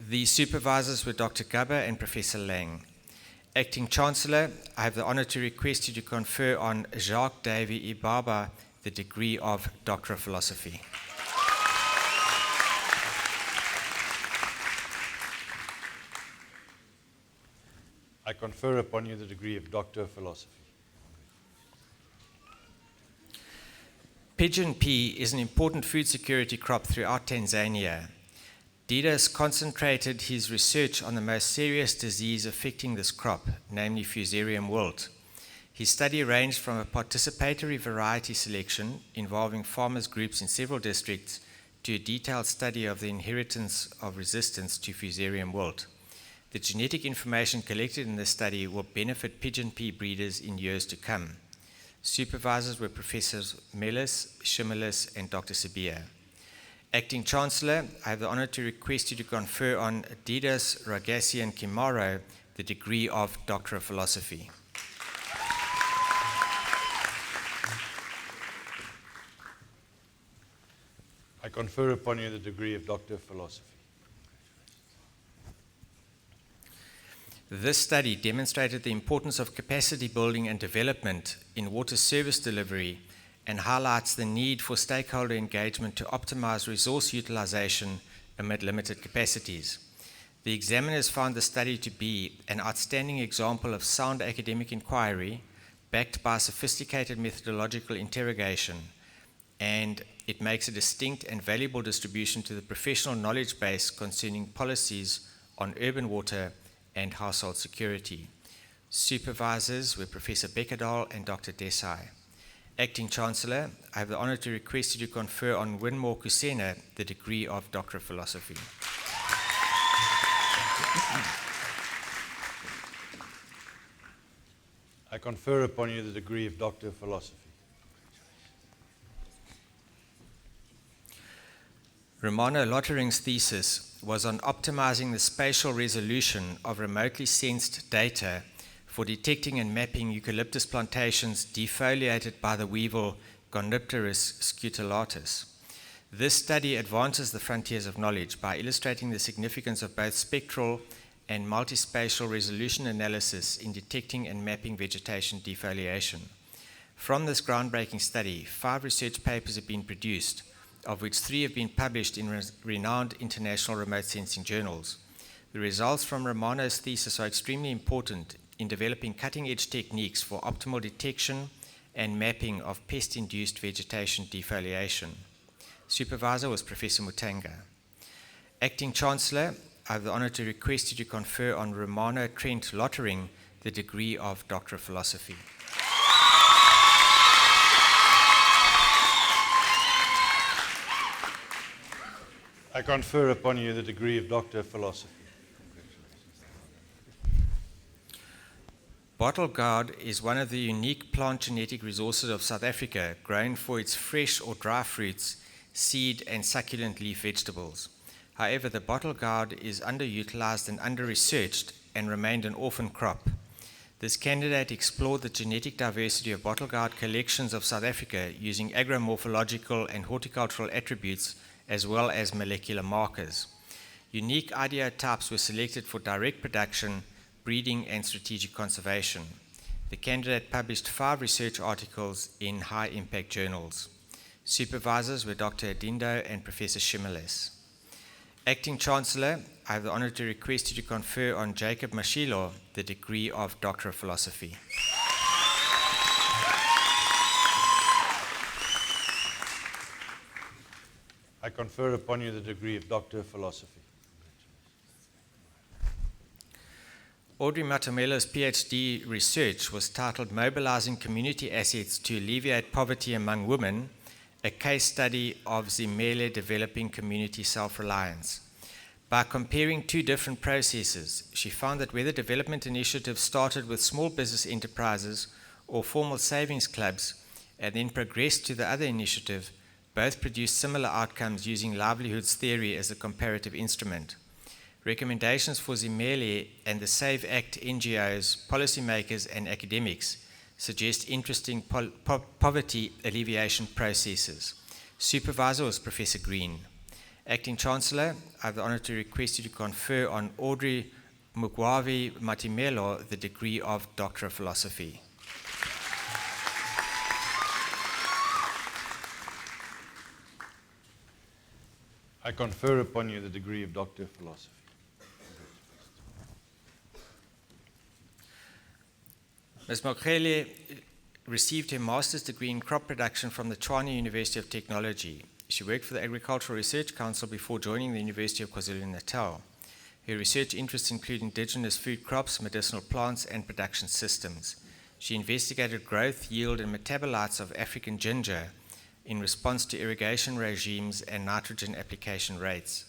The supervisors were Dr. Gubba and Professor Lang. Acting Chancellor, I have the honor to request you to confer on Jacques Davy Ibaba the degree of Doctor of Philosophy. I confer upon you the degree of Doctor of Philosophy. Pigeon pea is an important food security crop throughout Tanzania. Didas concentrated his research on the most serious disease affecting this crop, namely Fusarium wilt. His study ranged from a participatory variety selection involving farmers' groups in several districts to a detailed study of the inheritance of resistance to Fusarium wilt. The genetic information collected in this study will benefit pigeon pea breeders in years to come. Supervisors were Professors Mellis, Shimilis, and Dr. Sabia. Acting Chancellor, I have the honor to request you to confer on Adidas, Ragasi, and Kimaro the degree of Doctor of Philosophy. I confer upon you the degree of Doctor of Philosophy. This study demonstrated the importance of capacity building and development in water service delivery and highlights the need for stakeholder engagement to optimize resource utilization amid limited capacities. The examiners found the study to be an outstanding example of sound academic inquiry backed by sophisticated methodological interrogation, and it makes a distinct and valuable distribution to the professional knowledge base concerning policies on urban water and household security. Supervisors were Professor Bekkedal and Dr. Desai. Acting Chancellor, I have the honor to request you to confer on Winmore Kusena the degree of Doctor of Philosophy. I confer upon you the degree of Doctor of Philosophy. Romano Lottering's thesis was on optimizing the spatial resolution of remotely sensed data for detecting and mapping eucalyptus plantations defoliated by the weevil Gonipterus scutulatus. This study advances the frontiers of knowledge by illustrating the significance of both spectral and multispatial resolution analysis in detecting and mapping vegetation defoliation. From this groundbreaking study, 5 research papers have been produced, of which 3 have been published in renowned international remote sensing journals. The results from Romano's thesis are extremely important in developing cutting-edge techniques for optimal detection and mapping of pest-induced vegetation defoliation. Supervisor was Professor Mutanga. Acting Chancellor, I have the honor to request you to confer on Romano Trent Lottering the degree of Doctor of Philosophy. I confer upon you the degree of Doctor of Philosophy. Bottle gourd is one of the unique plant genetic resources of South Africa, grown for its fresh or dry fruits, seed, and succulent leaf vegetables. However, the bottle gourd is underutilized and under-researched and remained an orphan crop. This candidate explored the genetic diversity of bottle gourd collections of South Africa using agromorphological and horticultural attributes as well as molecular markers. Unique ideotypes were selected for direct production, breeding, and strategic conservation. The candidate published 5 research articles in high-impact journals. Supervisors were Dr. Adindo and Professor Shimilis. Acting Chancellor, I have the honor to request you to confer on Jacob Mashilo the degree of Doctor of Philosophy. I confer upon you the degree of Doctor of Philosophy. Audrey Matamelo's PhD research was titled Mobilizing Community Assets to Alleviate Poverty Among Women, a case study of Zimele developing community self-reliance. By comparing 2 different processes, she found that whether development initiatives started with small business enterprises or formal savings clubs and then progressed to the other initiative, both produced similar outcomes using livelihoods theory as a comparative instrument. Recommendations for Zimele and the SAVE Act NGOs, policymakers, and academics suggest interesting poverty alleviation processes. Supervisor was Professor Green. Acting Chancellor, I have the honor to request you to confer on Audrey Mugwavi Matimelo the degree of Doctor of Philosophy. I confer upon you the degree of Doctor of Philosophy. Ms. Mokhele received her master's degree in crop production from the Tshwane University of Technology. She worked for the Agricultural Research Council before joining the University of KwaZulu-Natal. Her research interests include indigenous food crops, medicinal plants, and production systems. She investigated growth, yield, and metabolites of African ginger in response to irrigation regimes and nitrogen application rates.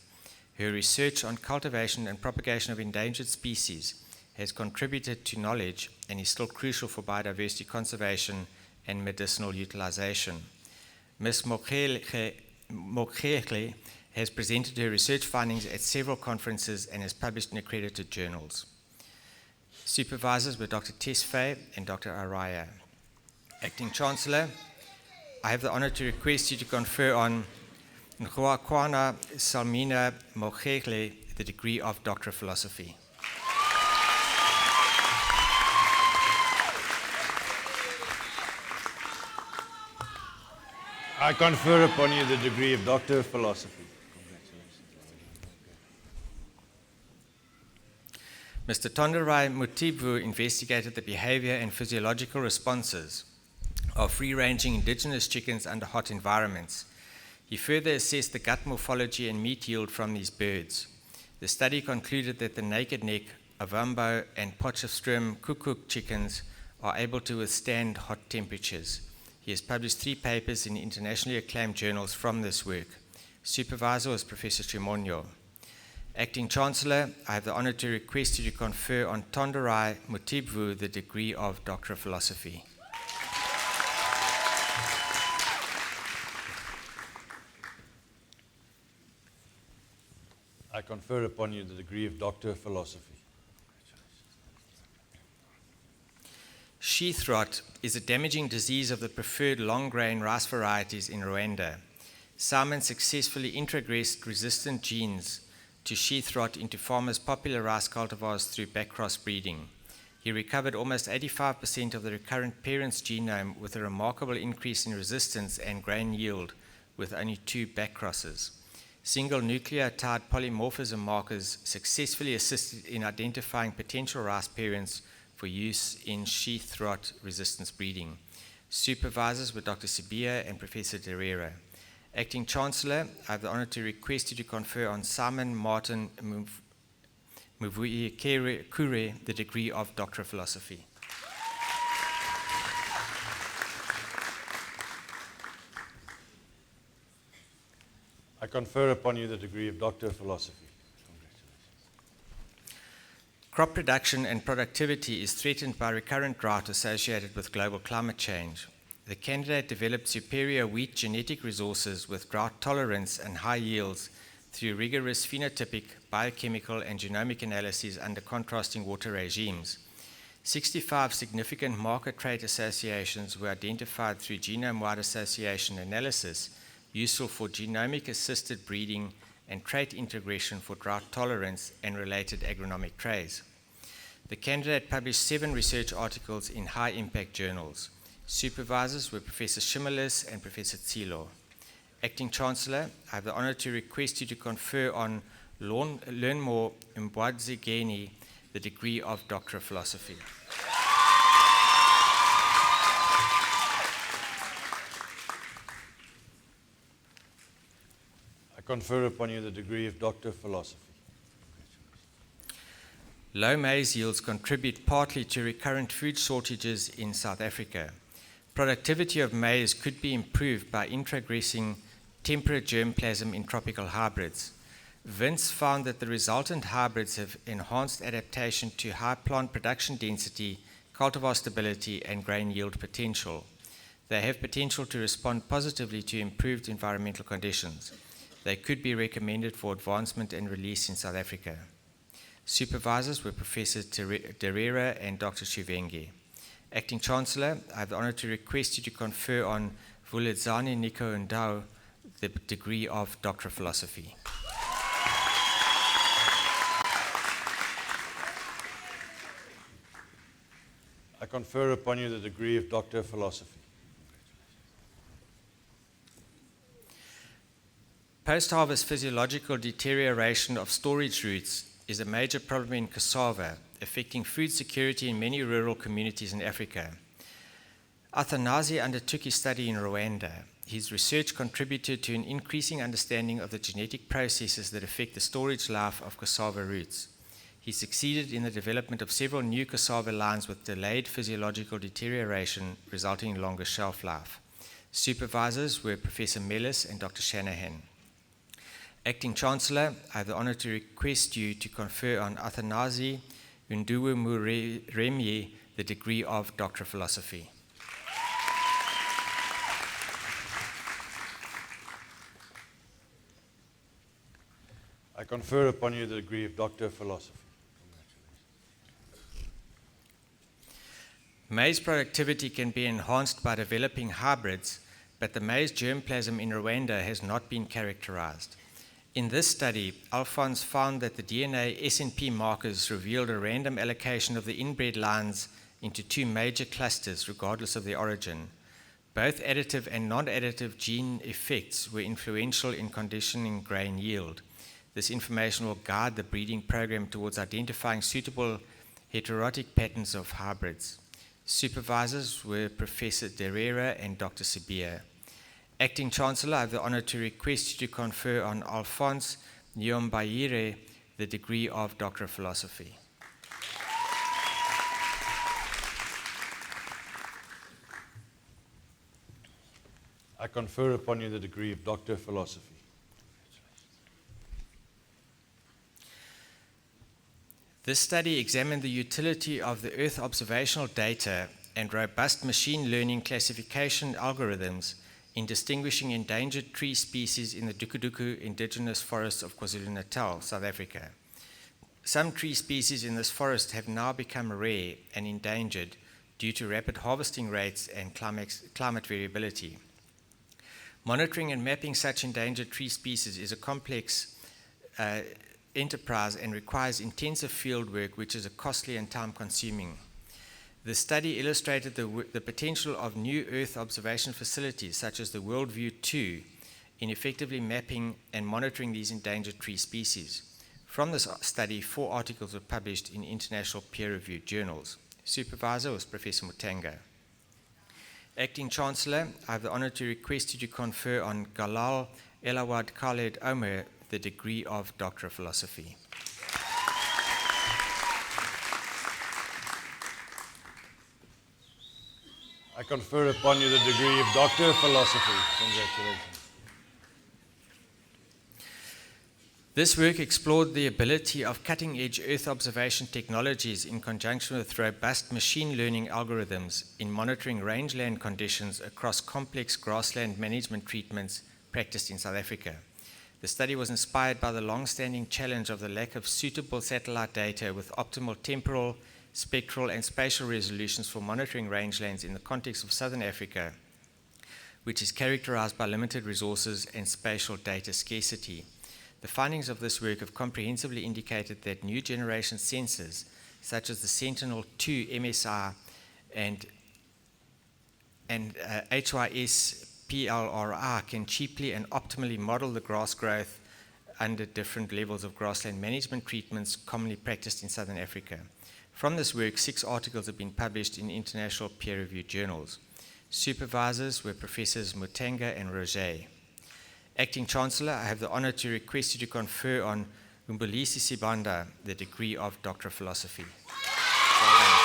Her research on cultivation and propagation of endangered species has contributed to knowledge and is still crucial for biodiversity conservation and medicinal utilization. Ms. Mokgele has presented her research findings at several conferences and has published in accredited journals. Supervisors were Dr. Tesfaye and Dr. Araya. Acting Chancellor, I have the honor to request you to confer on Nkwana Salmina Mokgele the degree of Doctor of Philosophy. I confer upon you the degree of Doctor of Philosophy. Mr. Tonderai Mutibvu investigated the behavior and physiological responses of free-ranging indigenous chickens under hot environments. He further assessed the gut morphology and meat yield from these birds. The study concluded that the naked neck, Ovambo, and Potchefstroom Kukuk chickens are able to withstand hot temperatures. He has published 3 papers in internationally acclaimed journals from this work. Supervisor was Professor Chimonyo. Acting Chancellor, I have the honor to request you to confer on Tonderai Mutibvu the degree of Doctor of Philosophy. I confer upon you the degree of Doctor of Philosophy. Sheath rot is a damaging disease of the preferred long-grain rice varieties in Rwanda. Simon successfully introgressed resistant genes to sheath rot into farmers' popular rice cultivars through backcross breeding. He recovered almost 85% of the recurrent parent's genome with a remarkable increase in resistance and grain yield with only 2 backcrosses. Single nucleotide polymorphism markers successfully assisted in identifying potential rice parents for use in sheath rot resistance breeding. Supervisors were Dr. Sibia and Professor Derera. Acting Chancellor, I have the honor to request you to confer on Simon Martin Mvui Kure the degree of Doctor of Philosophy. I confer upon you the degree of Doctor of Philosophy. Crop production and productivity is threatened by recurrent drought associated with global climate change. The candidate developed superior wheat genetic resources with drought tolerance and high yields through rigorous phenotypic, biochemical, and genomic analyses under contrasting water regimes. 65 significant marker trait associations were identified through genome-wide association analysis, useful for genomic-assisted breeding and trait integration for drought tolerance and related agronomic traits. The candidate published 7 research articles in high-impact journals. Supervisors were Professor Shimilis and Professor Tsilo. Acting Chancellor, I have the honor to request you to confer on Learnmore Mbwadzigeni the degree of Doctor of Philosophy. I confer upon you the degree of Doctor of Philosophy. Low maize yields contribute partly to recurrent food shortages in South Africa. Productivity of maize could be improved by introgressing temperate germplasm in tropical hybrids. Vince found that the resultant hybrids have enhanced adaptation to high plant production density, cultivar stability, and grain yield potential. They have potential to respond positively to improved environmental conditions. They could be recommended for advancement and release in South Africa. Supervisors were Professor Derera and Dr. Shivenge. Acting Chancellor, I have the honor to request you to confer on Vuledzani Nico Ndau the degree of Doctor of Philosophy. I confer upon you the degree of Doctor of Philosophy. Post-harvest physiological deterioration of storage roots is a major problem in cassava, affecting food security in many rural communities in Africa. Athanazi undertook his study in Rwanda. His research contributed to an increasing understanding of the genetic processes that affect the storage life of cassava roots. He succeeded in the development of several new cassava lines with delayed physiological deterioration, resulting in longer shelf life. Supervisors were Professor Mellis and Dr. Shanahan. Acting Chancellor, I have the honor to request you to confer on Athanasi Unduwe the degree of Doctor of Philosophy. I confer upon you the degree of Doctor of Philosophy. Maize productivity can be enhanced by developing hybrids, but the maize germplasm in Rwanda has not been characterized. In this study, Alphonse found that the DNA SNP markers revealed a random allocation of the inbred lines into two major clusters, regardless of their origin. Both additive and non-additive gene effects were influential in conditioning grain yield. This information will guide the breeding program towards identifying suitable heterotic patterns of hybrids. Supervisors were Professor Derera and Dr. Sibia. Acting Chancellor, I have the honor to request you to confer on Alphonse Nyombayire the degree of Doctor of Philosophy. I confer upon you the degree of Doctor of Philosophy. This study examined the utility of the Earth observational data and robust machine learning classification algorithms in distinguishing endangered tree species in the Dukuduku indigenous forests of KwaZulu-Natal, South Africa. Some tree species in this forest have now become rare and endangered due to rapid harvesting rates and climate variability. Monitoring and mapping such endangered tree species is a complex enterprise and requires intensive field work, which is costly and time-consuming. The study illustrated the potential of new Earth observation facilities, such as the Worldview 2, in effectively mapping and monitoring these endangered tree species. From this study, 4 articles were published in international peer-reviewed journals. Supervisor was Professor Mutanga. Acting Chancellor, I have the honor to request you to confer on Galal Elawad Khaled Omer the degree of Doctor of Philosophy. I confer upon you the degree of Doctor of Philosophy. Congratulations. This work explored the ability of cutting-edge Earth observation technologies in conjunction with robust machine learning algorithms in monitoring rangeland conditions across complex grassland management treatments practiced in South Africa. The study was inspired by the long-standing challenge of the lack of suitable satellite data with optimal temporal, spectral, and spatial resolutions for monitoring rangelands in the context of Southern Africa, which is characterized by limited resources and spatial data scarcity. The findings of this work have comprehensively indicated that new generation sensors, such as the Sentinel-2 MSI and HYS PLRI, can cheaply and optimally model the grass growth under different levels of grassland management treatments commonly practiced in Southern Africa. From this work, 6 articles have been published in international peer-reviewed journals. Supervisors were Professors Mutanga and Roger. Acting Chancellor, I have the honor to request you to confer on Umbulisi Sibanda the degree of Doctor of Philosophy. Well done.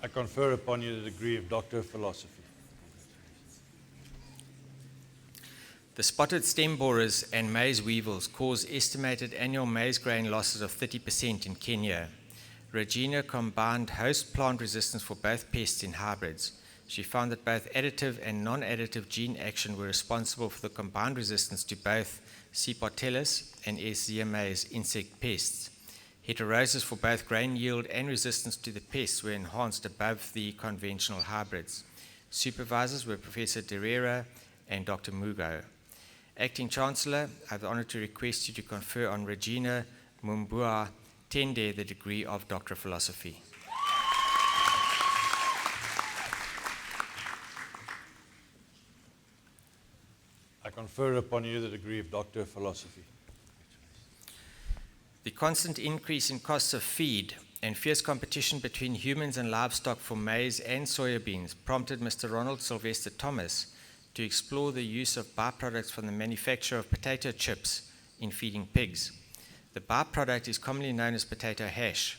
I confer upon you the degree of Doctor of Philosophy. The spotted stem borers and maize weevils cause estimated annual maize grain losses of 30% in Kenya. Regina combined host plant resistance for both pests in hybrids. She found that both additive and non-additive gene action were responsible for the combined resistance to both C. partellus and S. maize insect pests. Heterosis for both grain yield and resistance to the pests were enhanced above the conventional hybrids. Supervisors were Professor Derera and Dr. Mugo. Acting Chancellor, I have the honor to request you to confer on Regina Mumbua Tende the degree of Doctor of Philosophy. I confer upon you the degree of Doctor of Philosophy. The constant increase in costs of feed and fierce competition between humans and livestock for maize and soybeans prompted Mr. Ronald Sylvester Thomas to explore the use of byproducts from the manufacture of potato chips in feeding pigs. The byproduct is commonly known as potato hash.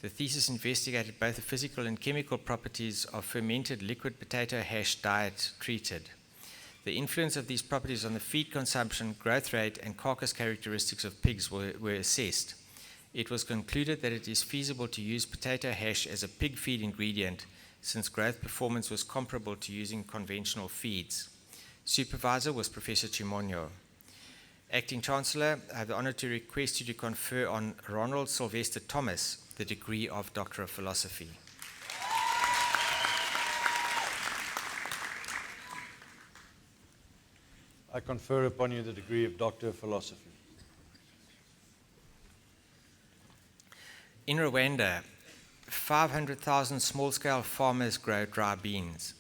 The thesis investigated both the physical and chemical properties of fermented liquid potato hash diet treated. The influence of these properties on the feed consumption, growth rate, and carcass characteristics of pigs were assessed. It was concluded that it is feasible to use potato hash as a pig feed ingredient since growth performance was comparable to using conventional feeds. Supervisor was Professor Chimonyo. Acting Chancellor, I have the honor to request you to confer on Ronald Sylvester Thomas the degree of Doctor of Philosophy. I confer upon you the degree of Doctor of Philosophy. In Rwanda, 500,000 small-scale farmers grow dry beans.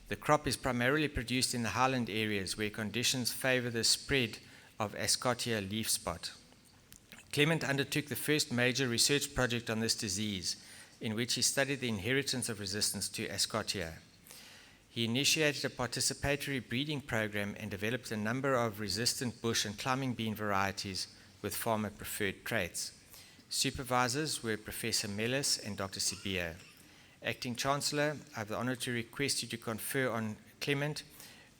The crop is primarily produced in the highland areas where conditions favor the spread of Ascotia leaf spot. Clement undertook the first major research project on this disease, in which he studied the inheritance of resistance to Ascotia. He initiated a participatory breeding program and developed a number of resistant bush and climbing bean varieties with farmer-preferred traits. Supervisors were Professor Mellis and Dr. Sibia. Acting Chancellor, I have the honor to request you to confer on Clement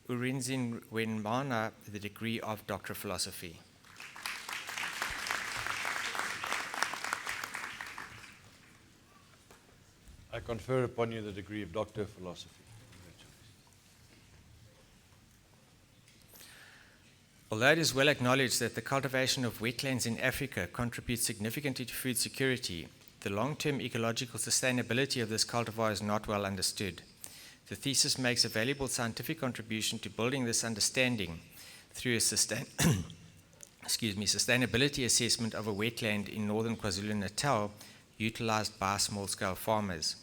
Urinzinwenmana the degree of Doctor of Philosophy. I confer upon you the degree of Doctor of Philosophy. Although it is well acknowledged that the cultivation of wetlands in Africa contributes significantly to food security, the long-term ecological sustainability of this cultivar is not well understood. The thesis makes a valuable scientific contribution to building this understanding through a sustainability assessment of a wetland in northern KwaZulu-Natal utilized by small-scale farmers.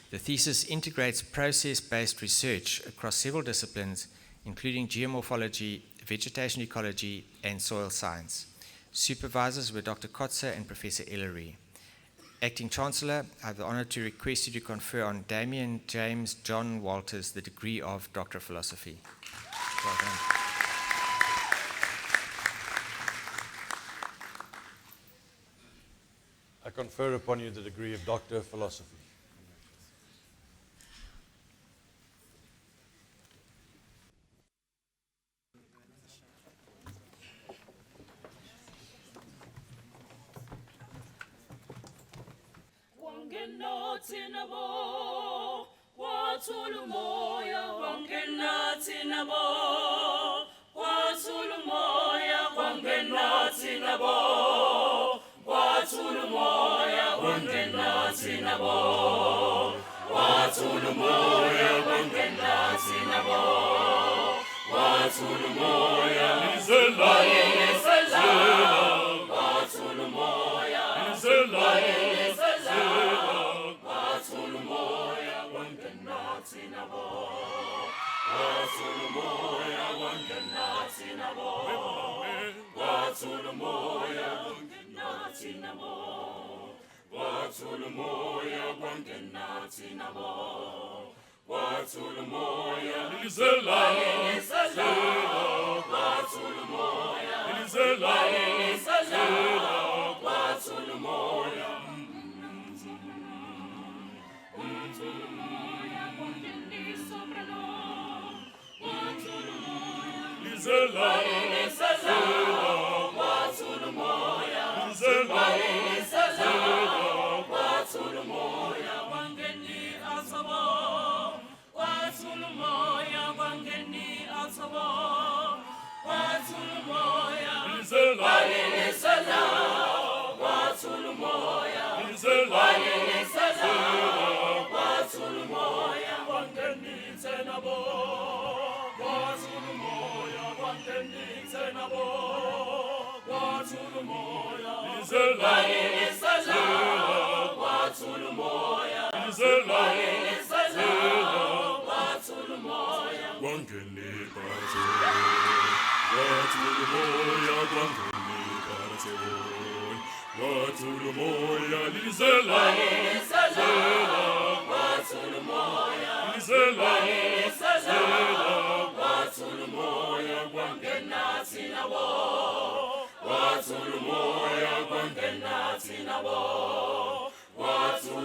The thesis integrates process-based research across several disciplines, including geomorphology, vegetation ecology, and soil science. Supervisors were Dr. Kotze and Professor Ellery. Acting Chancellor, I have the honor to request you to confer on Damien James John Walters the degree of Doctor of Philosophy. Well done. I confer upon you the degree of Doctor of Philosophy. Watu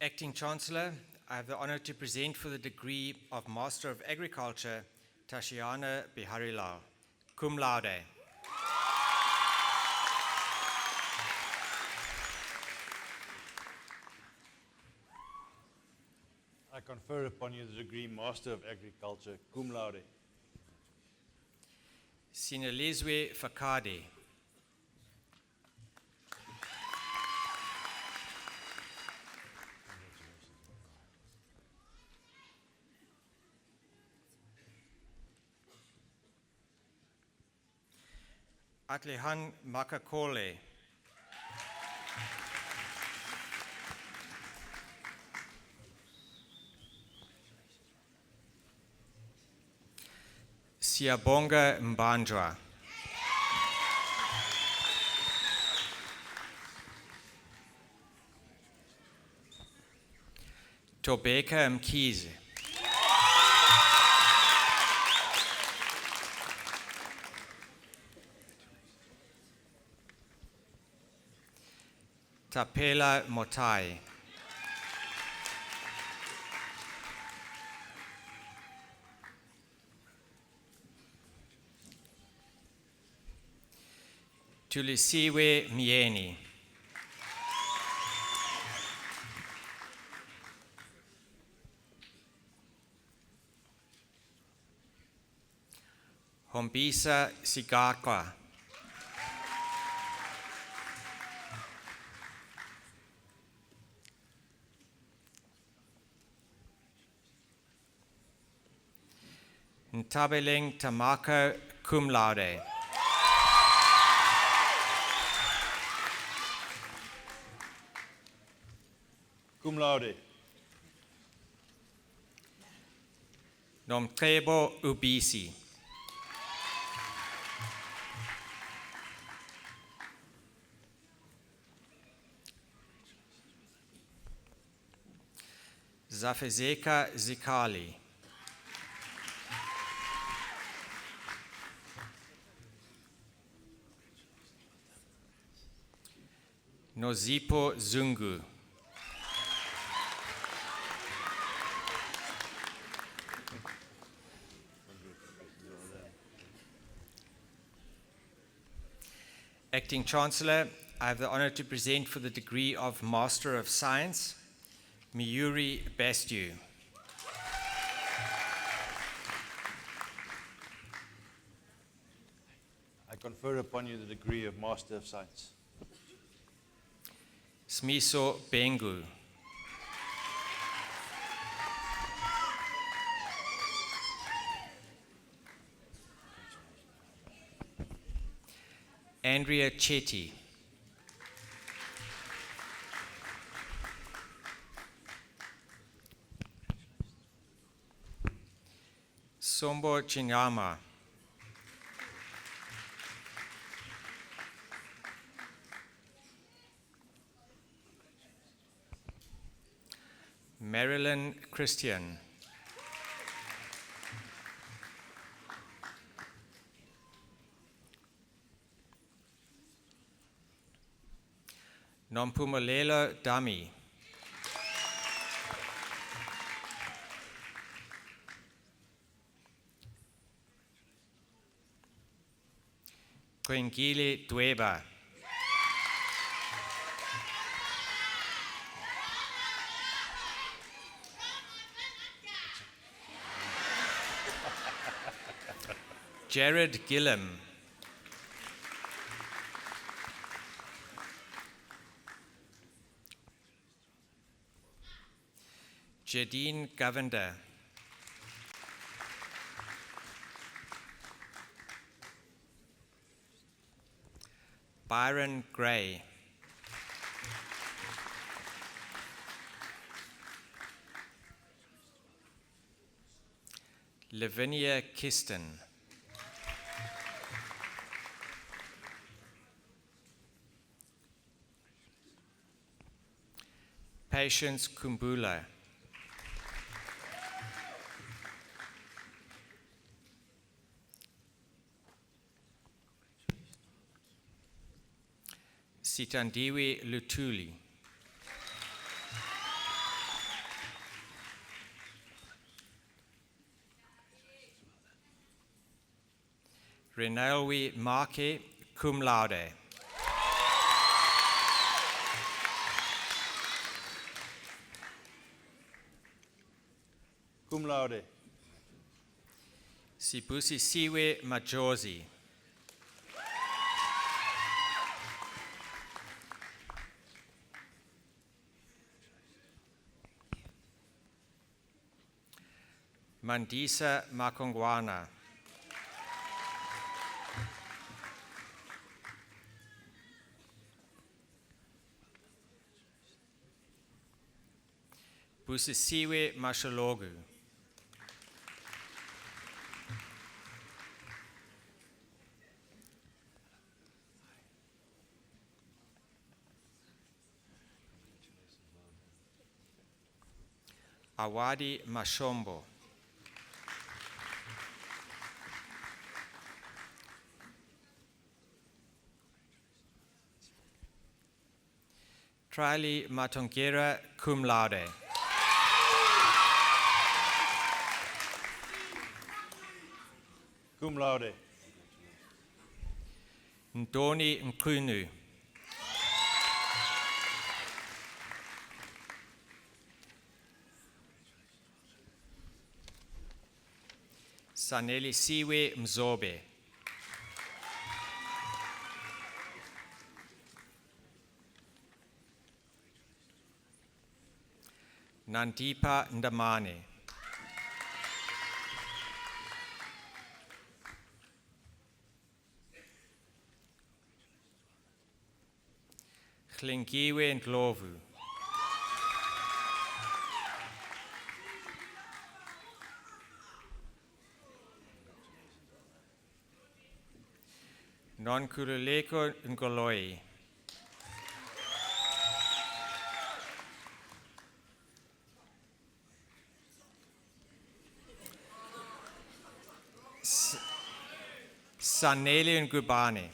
Acting Chancellor, I have the honor to present for the degree of Master of Agriculture, Tashiana Biharilal, cum laude. I confer upon you the degree Master of Agriculture, cum laude. Sinelizwe Fakadi. Atlehan Makakole. Siyabonga Mbanjwa. Tobeka Mkize. Tapela Motai. Tulisiwe Mieni. Hombisa Sigakwa. Ntabeleng Tamaka cum laude. Cum laude. Nomtrebo Ubisi. Zafezeka Zikali. Nozipo Zungu. Acting Chancellor, I have the honor to present for the degree of Master of Science, Miyuri Bastu. confer upon you the degree of Master of Science. Smiso Bengu. Andrea Chetty. Sombo Chinyama. Marilyn Christian. Nompumelelo Dami. Kwengile Dweba. Jared Gillum. Jadine Govender. Byron Gray. Lavinia Kiston. Patience Kumbula. Sitandiwe Lutuli. Renalwi Marke, cum laude. Cum laude. Sibusi Siwe Majosi. Mandisa Makongwana. Busisiwe Mashalogu. Awadi Mashombo. Triley Matongera, cum laude. Cum laude. Ndoni Nkunu. Saneli Siwe Mzobe. Nandipa Ndamane. Klingiwe Ndlovu. Nonkululeko Ngoloi. Saneli Ngubane.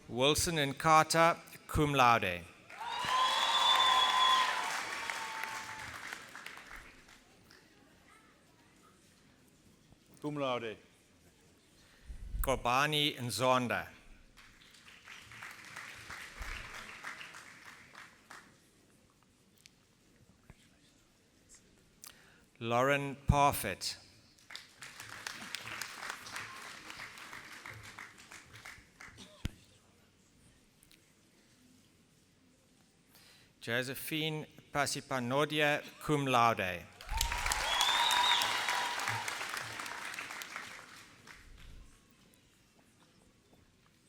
Wilson and Carter, cum laude. Cum laude. Kobani Nzonda. Lauren Parfit. Josephine Pasipanodia, cum laude.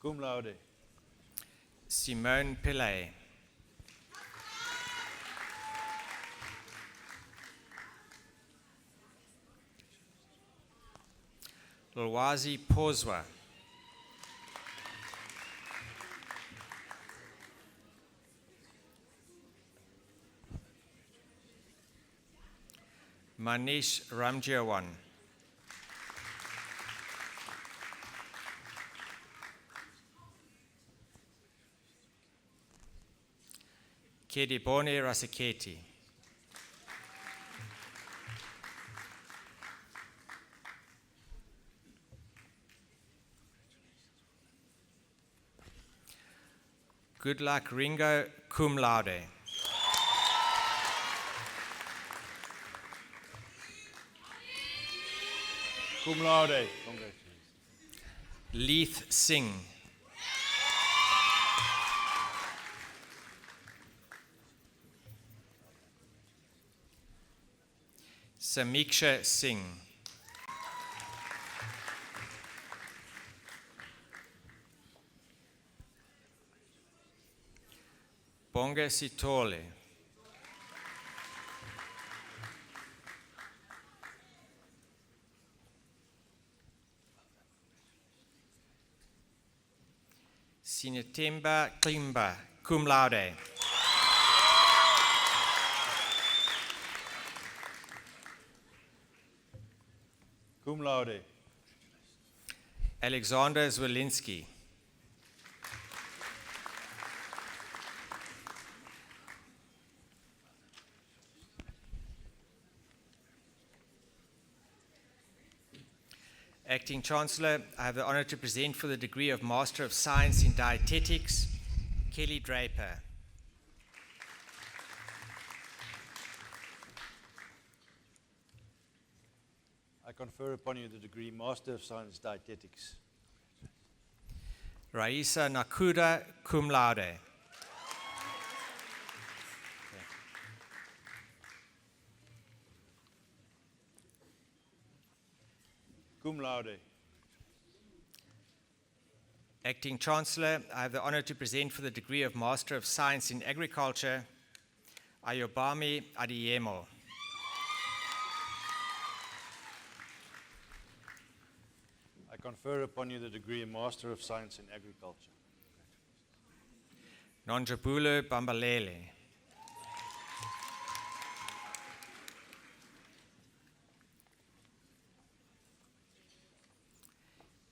Cum laude. Simone Pillay. Lulwazi Pozwa. Manish Ramjiawan. Kedibone Rasiketi. Good luck Ringo, cum laude. Cum laude. Congratulations. Leith Singh. Samiksha Singh. Bonga Sitole. Sinetemba Klimba, cum laude. Cum laude. Alexander Zwelinski. Acting Chancellor, I have the honor to present for the degree of Master of Science in Dietetics, Kelly Draper. I confer upon you the degree Master of Science Dietetics. Raisa Nakuda, cum laude. Cum laude. Acting Chancellor, I have the honor to present for the degree of Master of Science in Agriculture, Ayobami Adiyemo. I confer upon you the degree Master of Science in Agriculture. Nonjabulo Bambalele.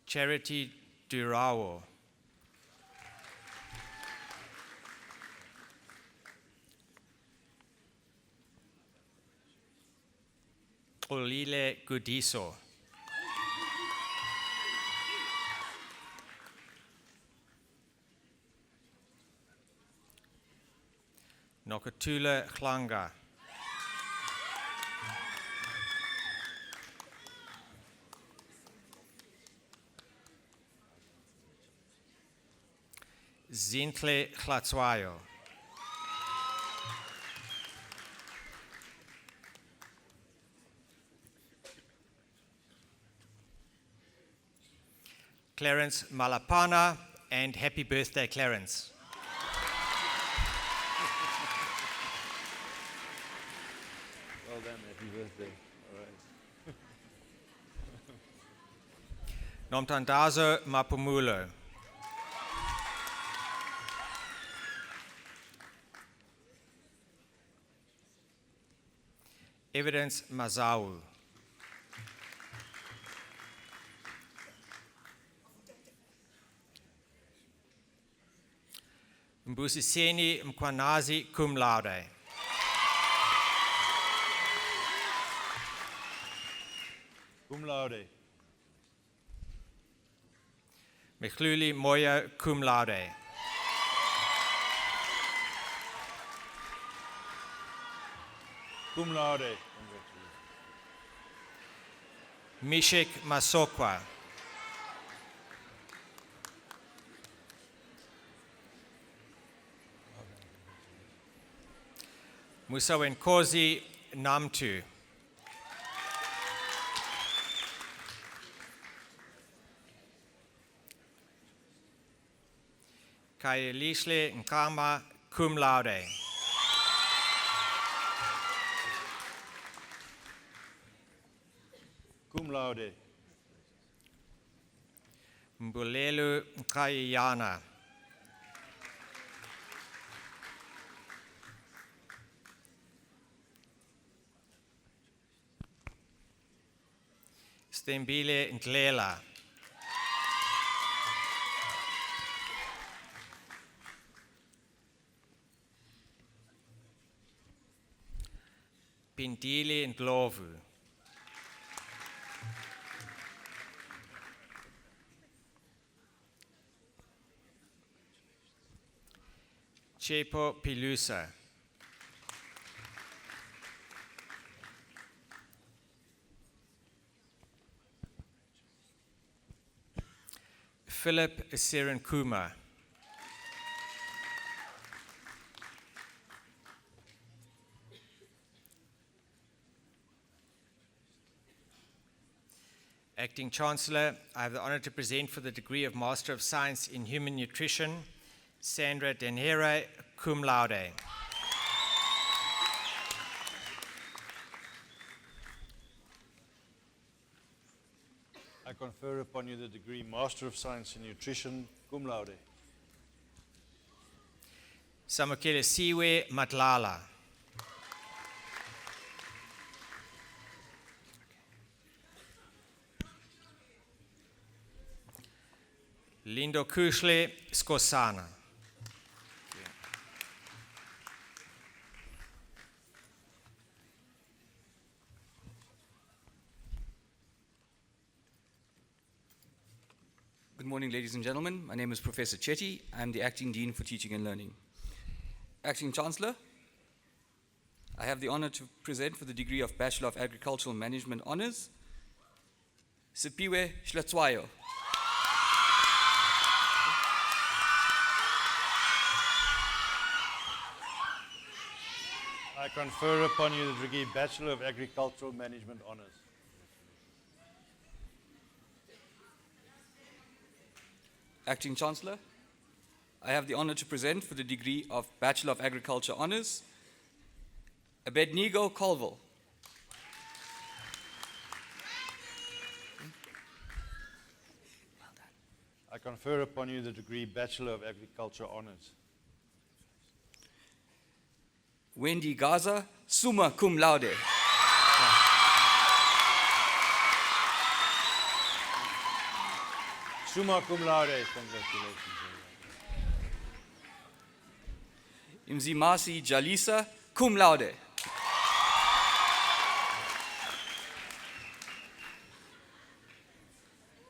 Charity Durawo. Xolile Gudiso. Nokatula Klanga. Zintle Klatswayo. Clarence Malapana, and happy birthday, Clarence. Well done, happy birthday. All right. Nomtandazo Mapumulo. Evidence Mazawu. Mbusiseni Mkwanazi, cum laude. Cum laude. Mechluli Moya, cum laude. Cum laude. Congratulations. Mishek Masokwa. Musawenkosi Namtu. Kayelishle Nkama cum laude. Cum laude. Mbulelu Nkayana. Stembile Ndlela. Pintile Ndlovu. Chepo Pilusa. Philip Serenkuma. Acting Chancellor, I have the honor to present for the degree of Master of Science in Human Nutrition, Sandra Denhera, cum laude. I confer upon you the degree Master of Science in Nutrition, cum laude. Samukele Siwe Matlala. Lindo Kushle Skosana. Good morning, ladies and gentlemen. My name is Professor Chetty. I'm the Acting Dean for Teaching and Learning. Acting Chancellor, I have the honor to present for the degree of Bachelor of Agricultural Management Honors, Sipiwe Shlatswayo. I confer upon you the degree Bachelor of Agricultural Management Honors. Acting Chancellor, I have the honor to present for the degree of Bachelor of Agriculture Honors, Abednego Colville. I confer upon you the degree Bachelor of Agriculture Honors. Wendy Gaza, summa cum laude. Summa cum laude, congratulations. Imzimasi Jalisa, cum laude.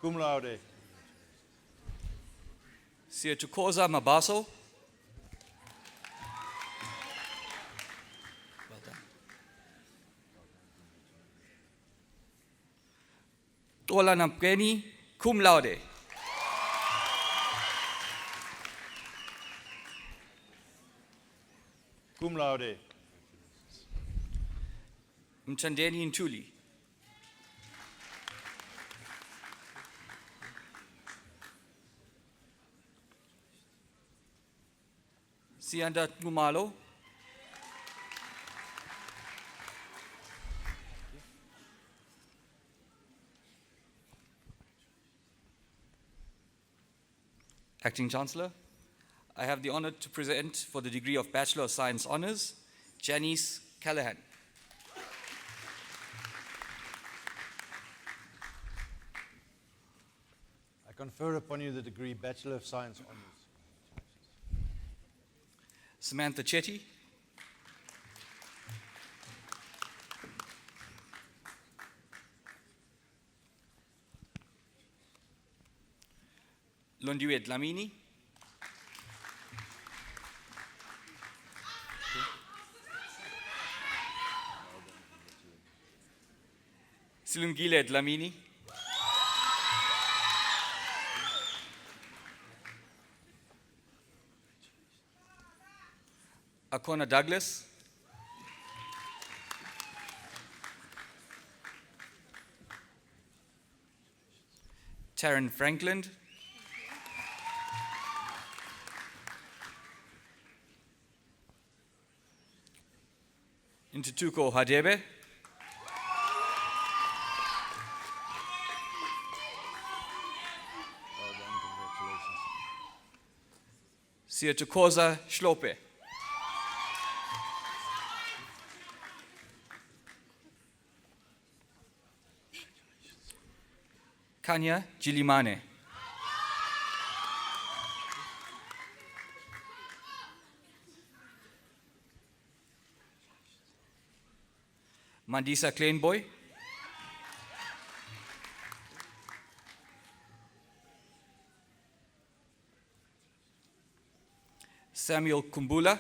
Cum laude. Siatukoza Mabaso. Well done. Tola Nampeni, cum laude. Cum laude. Mchandeni Ntuli. Sianda Numalo. Acting Chancellor, I have the honor to present for the degree of Bachelor of Science Honors, Janice Callahan. I confer upon you the degree Bachelor of Science Honors. Samantha Chetty. Londiwe Dlamini. Silungile Dlamini. Akona Douglas. Taryn Franklin. Ntutuko Hadebe. Well done, congratulations. Siatukoza Shlope. Kanya Jilimane. Mandisa Kleinboy. Samuel Kumbula.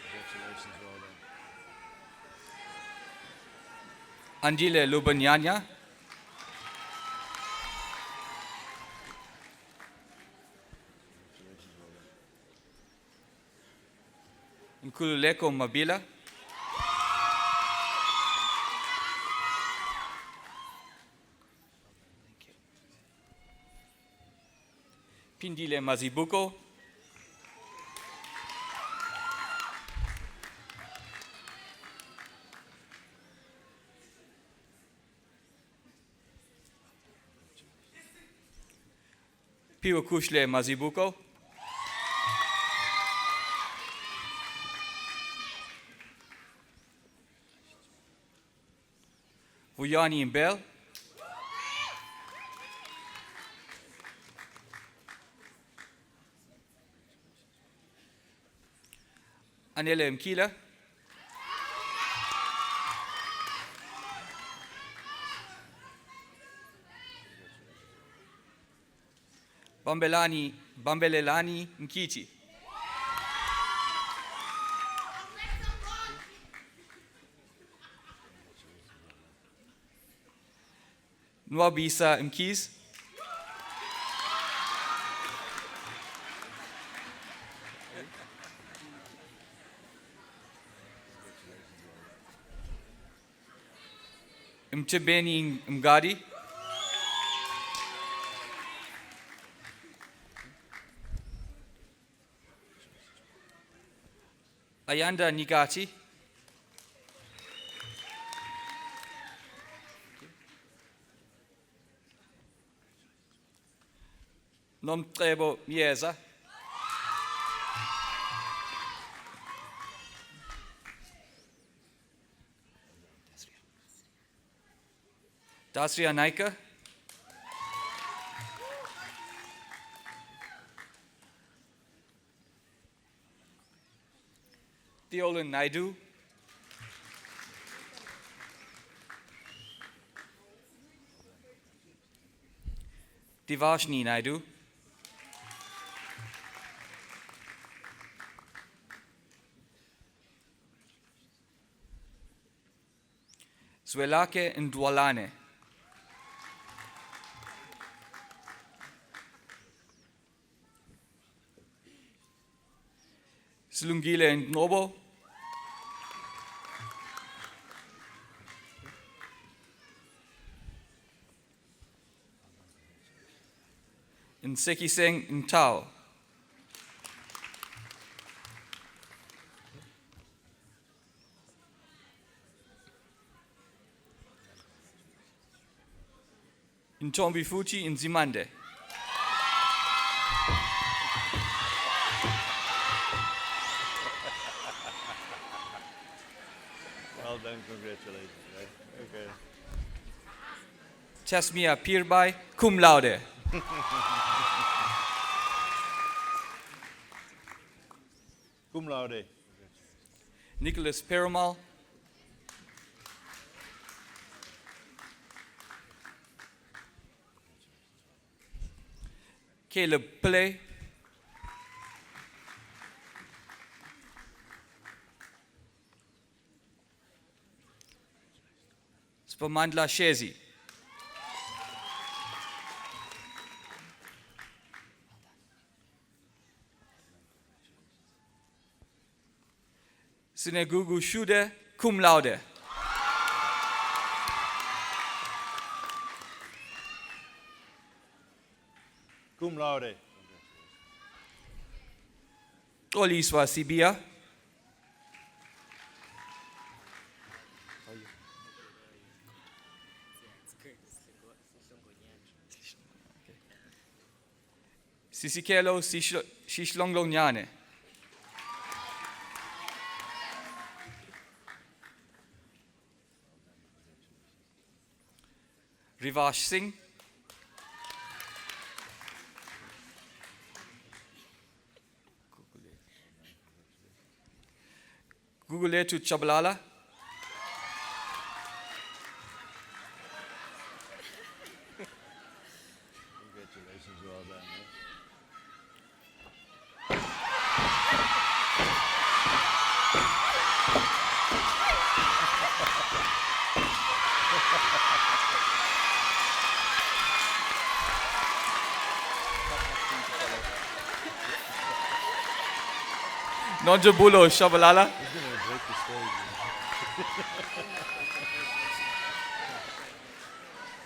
Congratulations, well done. Andile Lubanyanya. Nkululeko Mabila. Pindile Mazibuko. Piwakushle Mazibuko. Vuyani Mbel. Anele Mkila. Bambelelani Mkiti. Nwabisa Mkiz. Mtebeni Mgadi. Ayanda Nigati. Nomtrebo Mieza. Dasria Naika. Theolin Naidu. Divashni Naidu. Zwelake Ndwalane. Slungile Ndnobo. Nsekiseng Ntao. Ntombi Fuchi Nzimande. Well done, congratulations. Right? Okay. Tasmia Pirbai Cum Laude. Cum laude. Nicholas Perumal. Caleb Pillay. Spamandla Shezi. Sinegugu Shude, cum laude. Cum laude. Oliswa Sibia. Sisikelo Shishlonglonyane. Rivash Singh. Google to Chabalala. Congratulations, well done. Nonjabulo Shabalala. He's going to break the stage.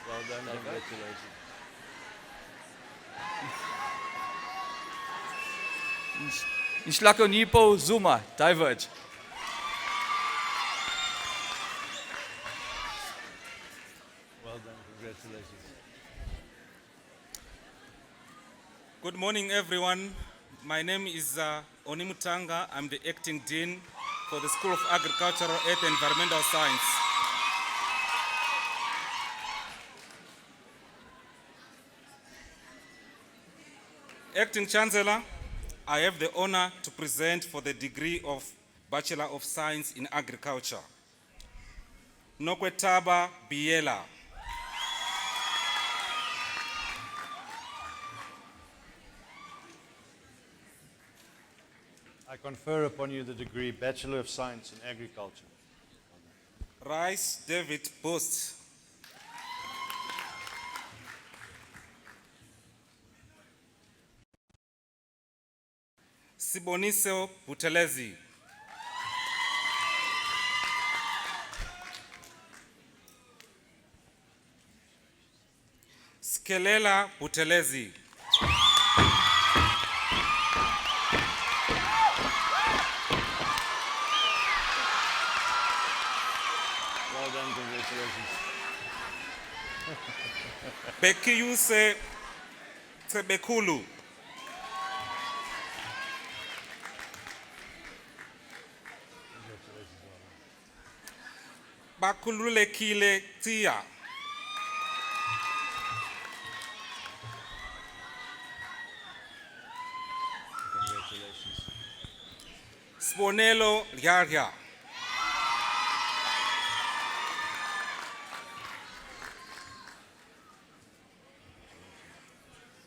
Well done, congratulations. Inshlako Nipo Zuma, diverge. Well done, congratulations. Good morning, everyone. My name is Onimutanga. I'm the acting dean for the School of Agricultural, Earth and Environmental Science. Acting Chancellor, I have the honor to present for the degree of Bachelor of Science in Agriculture. Nokwetaba Biela. I confer upon you the degree Bachelor of Science in Agriculture. Rice David Post. Siboniso Butelezi. Skelela Butelezi. Well done, congratulations. Bekiyuse Tsebekulu. Bakululekile Tia. Congratulations. Sponelo Lyarya.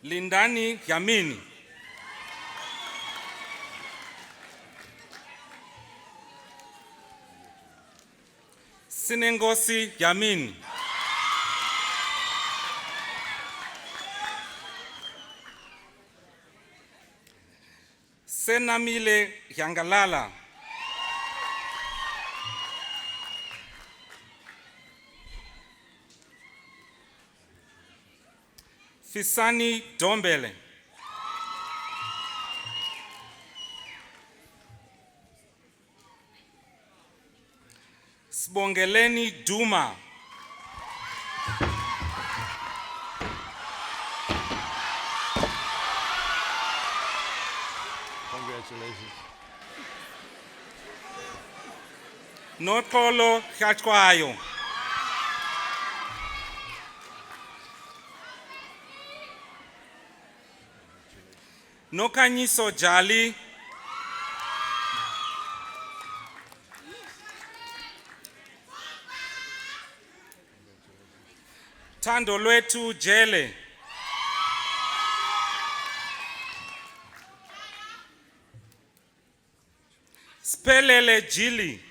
Lindani Yamini. Sinengosi Yamini. Senamile Yangalala. Fisani Dombele. Sbongeleni Duma. Congratulations. Nokolo Khatwayo. Nokanyiso Jali. Thando lwethu Jele. Spelele Jili.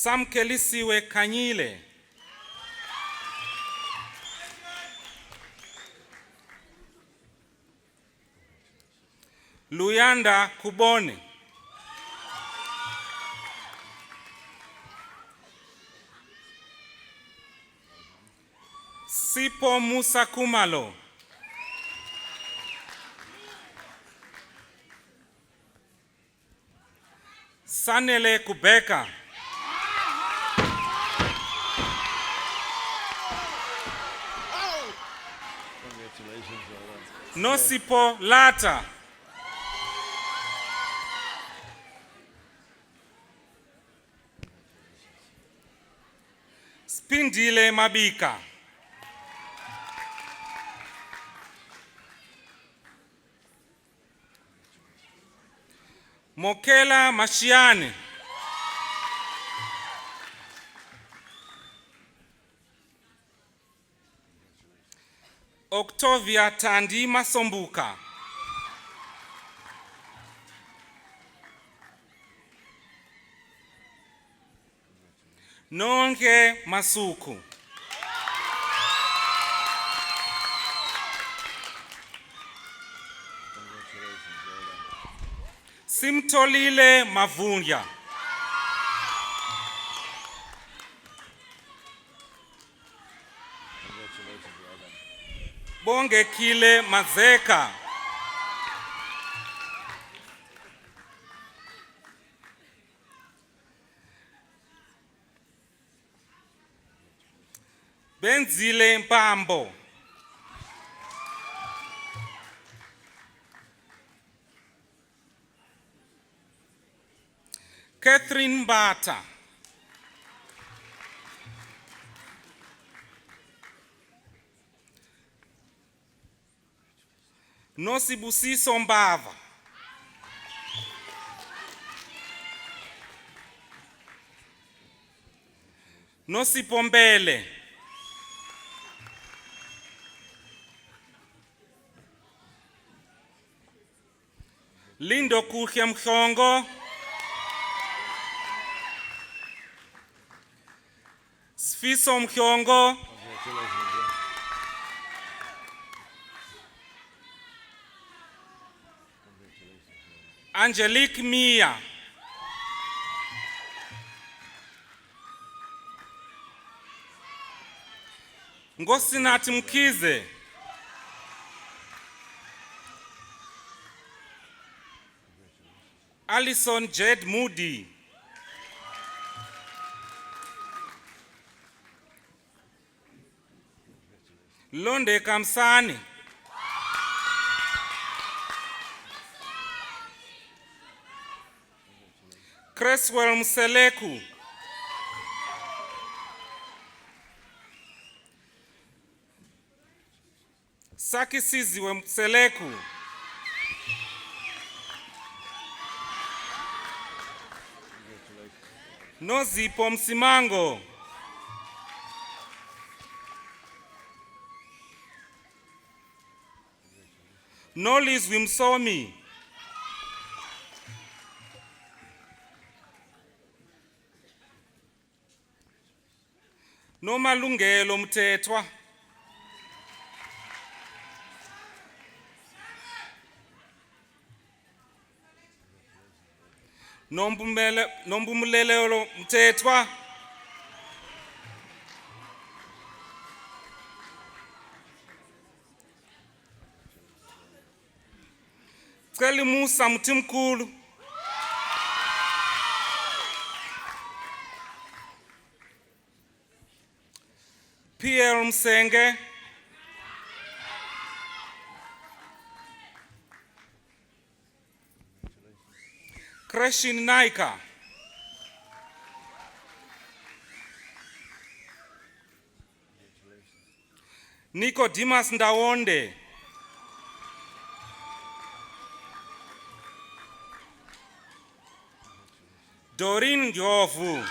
Samkelisiwe Kanyile. Luyanda Kubone. Sipo Musa Kumalo. Sanele Kubeka. Nosipo Lata. Spindile Mabika. Mokela Mashiane. Octavia Tandi Masombuka. Nonke Masuku. Simtolile Mavunya. Bonge Kile Mazeka. Benzile Mpambo. Catherine Bata. Nosibusiso Mbava. Nosipombele. Lindo Kuhya Mhlongo. Sfiso Mhlongo. Angelique Mia. Ngosinathi Mkhize. Alison Jed Moody. Londe Kamsani. Creswell Mseleku. Sakisiziwe Mseleku. Nozipo Msimango. Nolizwi Msomi. Nomalungelo Mthethwa. Nombumlelelo Mthethwa. Celi Musa Mthimkhulu. Pierre Msenge. Kreshin Naika. Nicodemus Ndawonde. Doreen Ndlovu.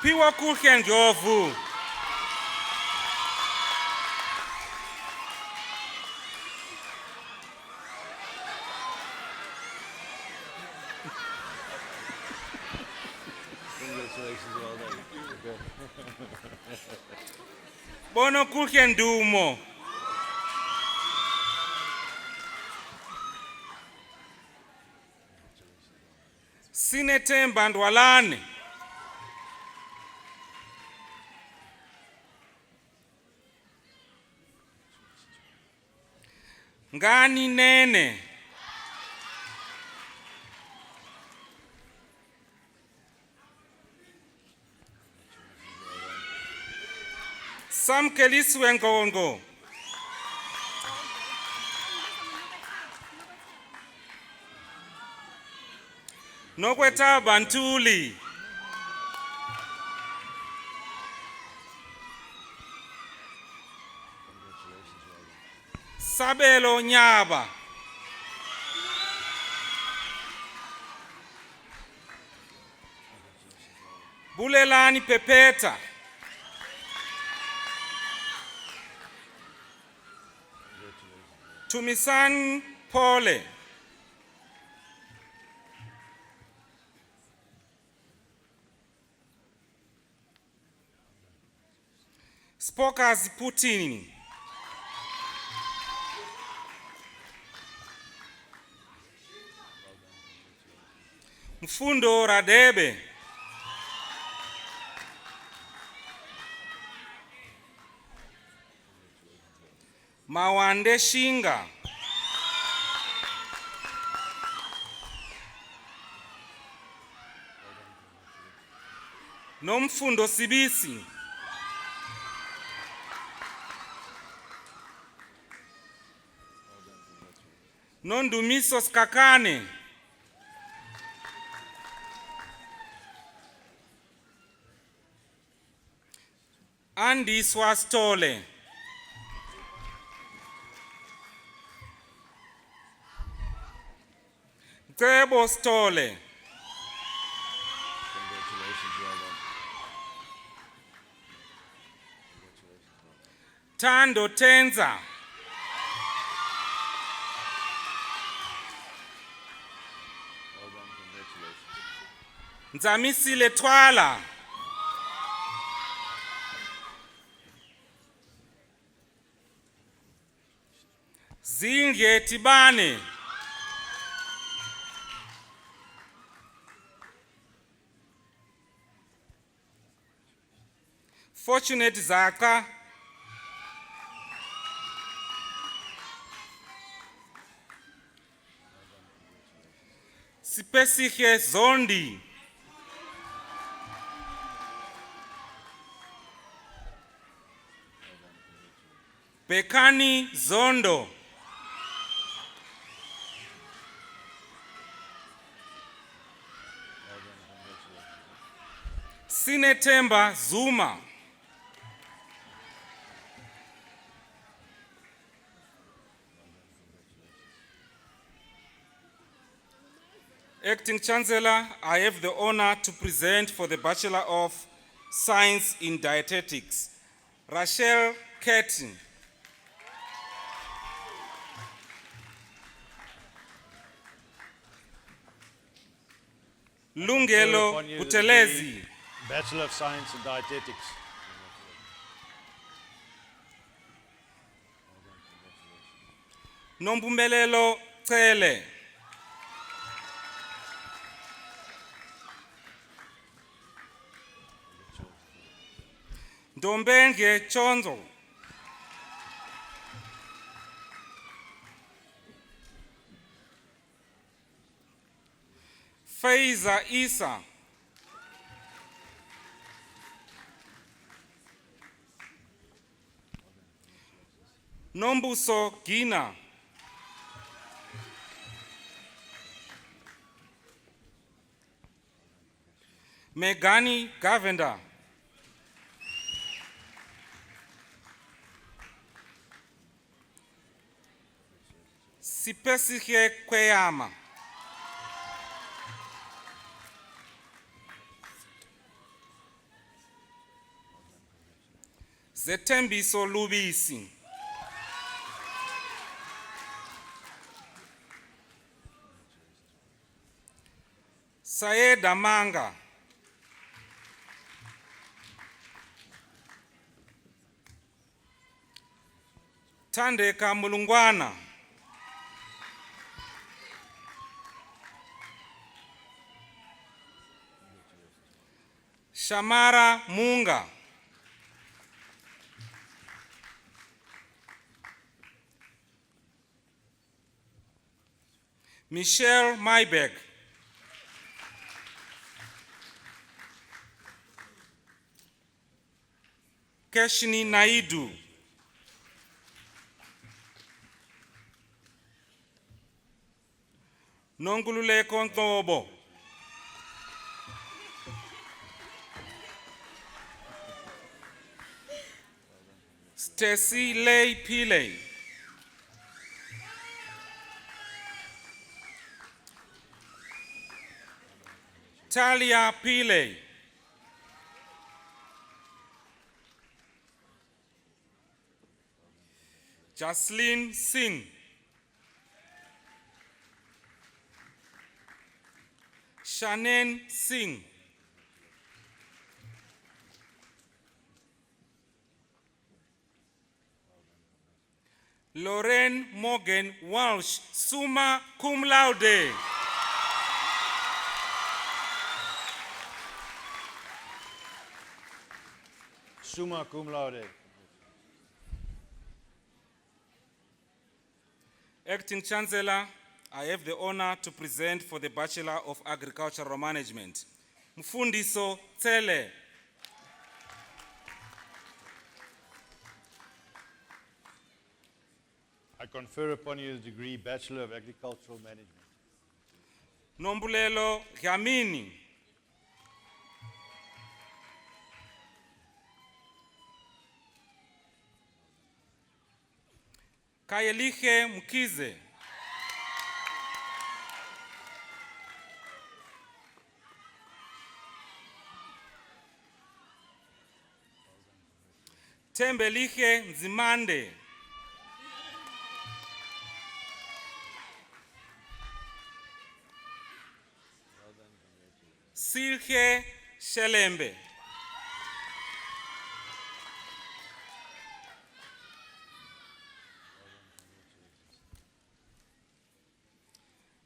Piwa Kuhya Ndlovu. Congratulations, well done. Okay. Bono kuhle ndumo. Sinethemba Ndwalane. Ngani Nene. Samkeliswe Ngongo. Nokweta Bantuli. Sabelo Nyaba. Bulelani Pepeta. Tumisan Pole. Spokas Putin. Mfundo Radebe. Mawande Shinga. Nomfundo Sibisi. Nondumiso Skakane. Andy Swastole. Tebo Stole. Congratulations, well done. Tando Tenza. Well done, congratulations. Nzamisile Twala. Zinge Tibane. Fortunate Zaka. Sipesihe Zondi. Bekani Zondo. Sinethemba Zuma. Acting Chancellor, I have the honor to present for the Bachelor of Science in Dietetics, Rachel Ketin. Lungelo Upon you, Butelezi. the Bachelor of Science in Dietetics. Nombumelelo Cele. Ndombenge Chonzo. Faiza Isa. Nombuso Gina. Megani Gavenda. Sipesihe Kweyama. Zetembiso Lubisi. Sayeda Manga. Thandeka Mulungwana. Shamara Munga. Michelle Mayberg. Keshini Naidu. Nongululeko Ntobo. Stacy Lay Pillay. Talia Pillay. Jaslyn Singh. Shannon Singh. Lorraine Morgan Walsh, summa cum laude. Summa cum laude. Acting Chancellor, I have the honor to present for the Bachelor of Agricultural Management. Mfundiso Tsele. I confer upon you the degree Bachelor of Agricultural Management. Nombulelo Gyamini. Kayeliche Mkize. Tembeliche Nzimande. Silke Shelembe.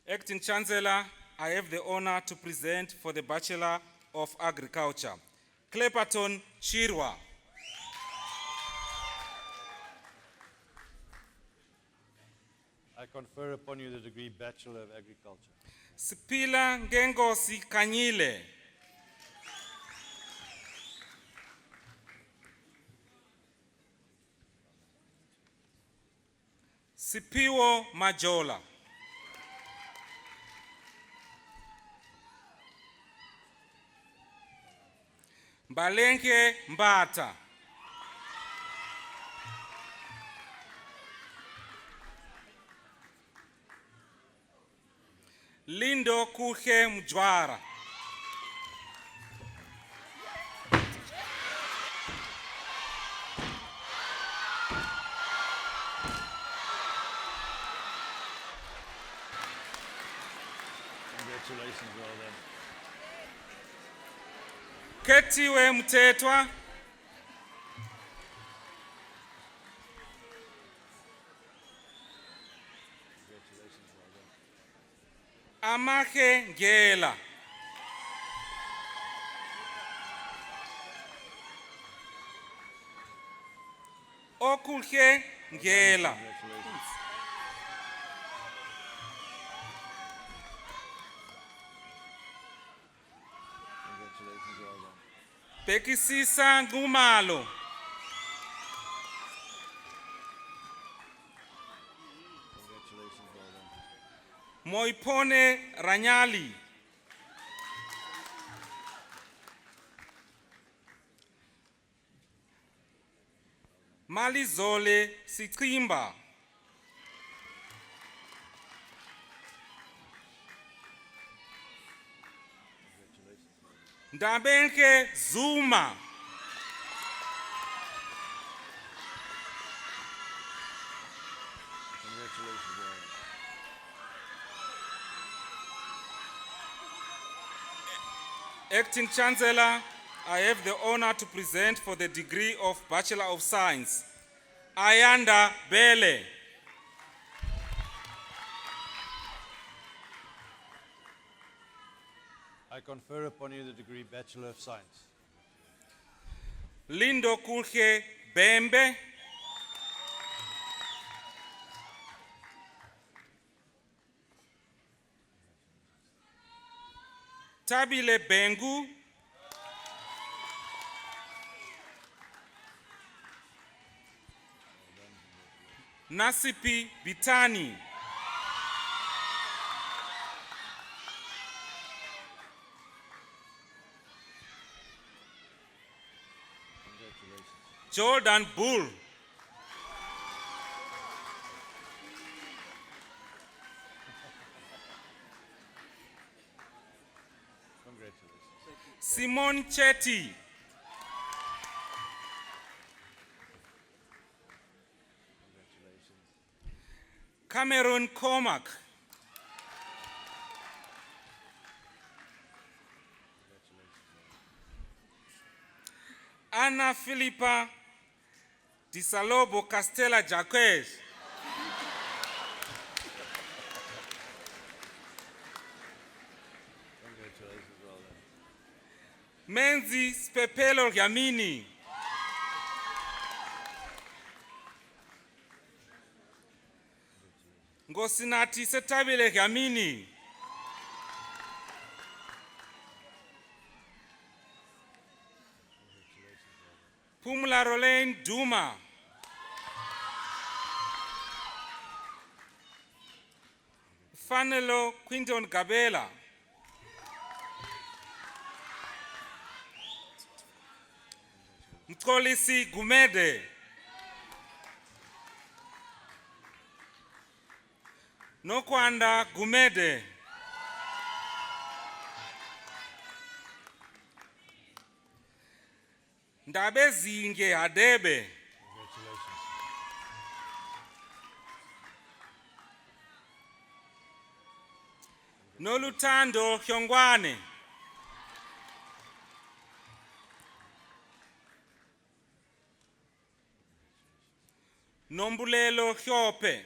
Acting Chancellor, I have the honor to present for the Bachelor of Agriculture. Cleperton Chirwa. I confer upon you the degree Bachelor of Agriculture. Sipila Ngengosi Kanyile. Sipiwo Majola. Mbalenke Mbata. Lindo Kuhe Mjwara. Congratulations, well done. Ketiwe Mtetwa. Congratulations, well done. Amahe Ngela. Okuhe Ngela. Congratulations. Congratulations, well done. Bekisisa Ngumalo. Congratulations, well done. Moipone Ranyali. Malizole Sitimba. Ndabenke Zuma. Congratulations, well done. Acting Chancellor, I have the honor to present for the degree of Bachelor of Science. Ayanda Bele. I confer upon you the degree Bachelor of Science. Lindo Kulhe Bembe. Tabile Bengu. Nasipi Bitani. Jordan Bull. Congratulations. Simon Chetty. Cameron Cormack. Ana Filipa Disalobo Castella Jaquez. Congratulations, well done. Menzi Spepelo Yamini. Ngosinati Setabile Yamini. Pumla Rolane Duma. Fanelo Quinton Gabela. Mtkolisi Gumede. Nokwanda Gumede. Ndabezinge Adebe. Congratulations. Nolutando Hyongwane. Nombulelo Hyope.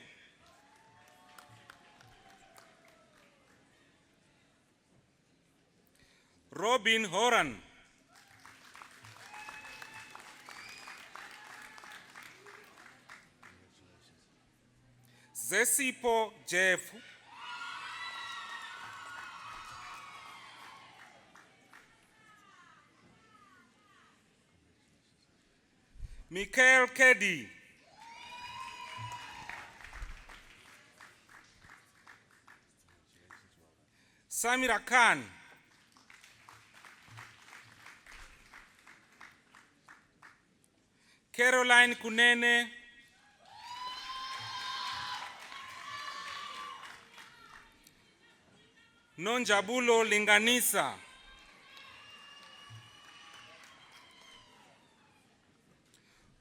Robin Horan. Zesipo Jeff. Michael Keddy. Samira Khan. Caroline Kunene. Nonjabulo Linganisa.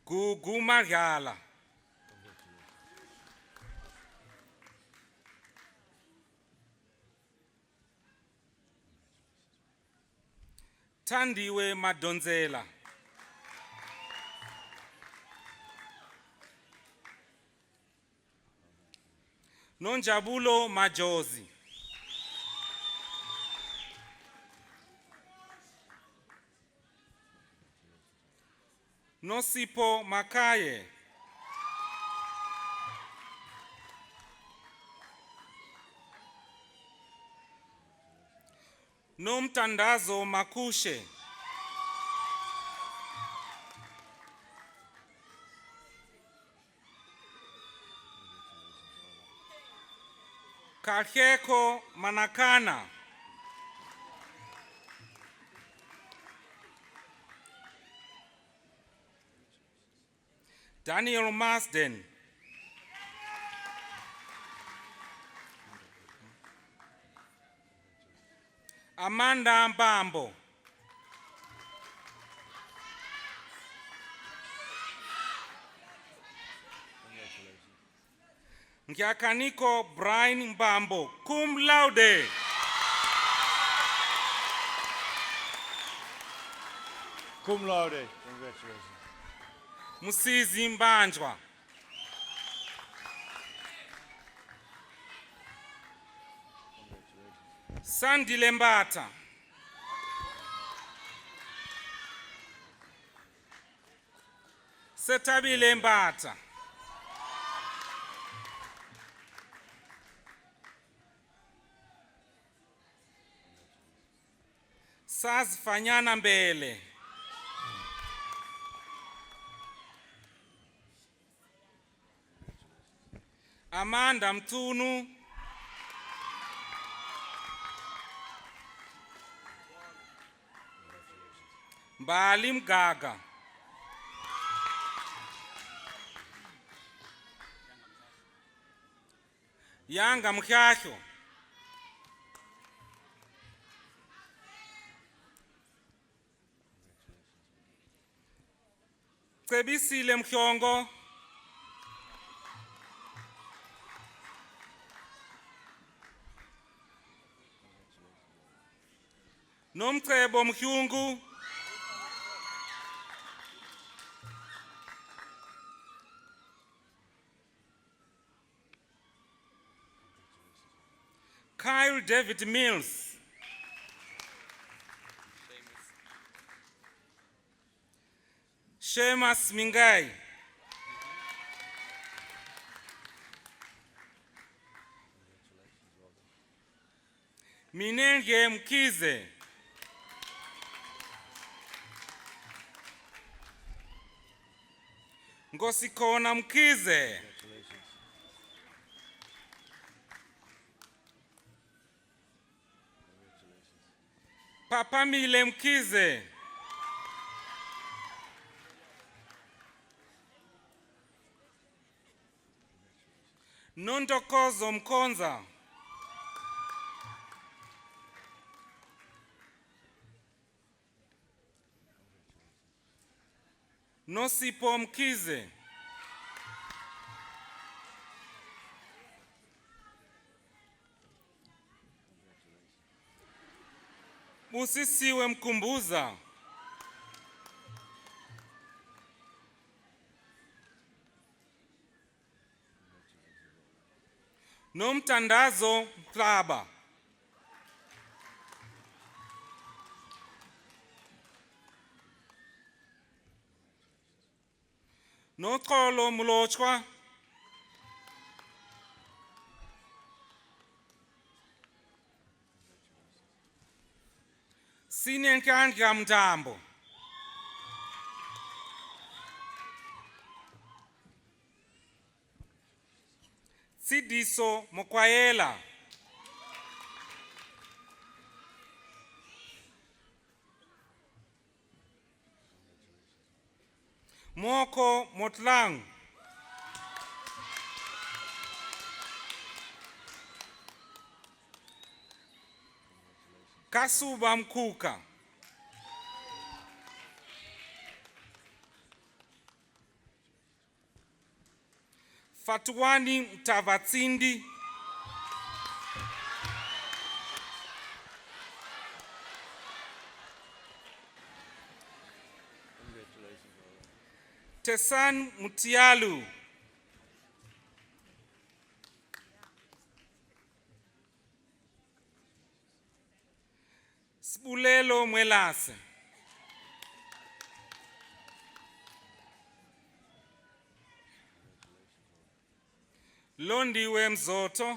Gugu Mariala. Tandiwe Madonzela. Nonjabulo Majozi. Nosipo Makaye. Nomtandazo Makushe. Kaheko Manakana. Daniel Marsden. Amanda Mbambo. Ngiakaniko Brian Mbambo, cum laude. Cum laude. Congratulations. Musizi Mbanjwa. Sandile Mbata. Setabile Mbata. Sazifanyana Mbele. Amanda Mtunu. Mbali Mgaga. Yanga Mkhahlo. Cebisile Mhlongo. Nomcebo Mhyungu. Kyle David Mills. Shemas Mingai. Minenge Mkize. Ngosikona Mkize. Papamile Mkize. Nondokozo Mkonza. Nosipo Mkize. Busisiwe Mkumbuza. Nomtandazo Mhlaba. Noxolo Mlochwa. Sinenhlanhla Mtambo. Sidiso Mokwayela. Moko Motlang. Kasuba Mkuka. Fatuani Mtavatsindi. Tesan Mutialu. Sibulelo Mwelase. Londiwe Mzoto.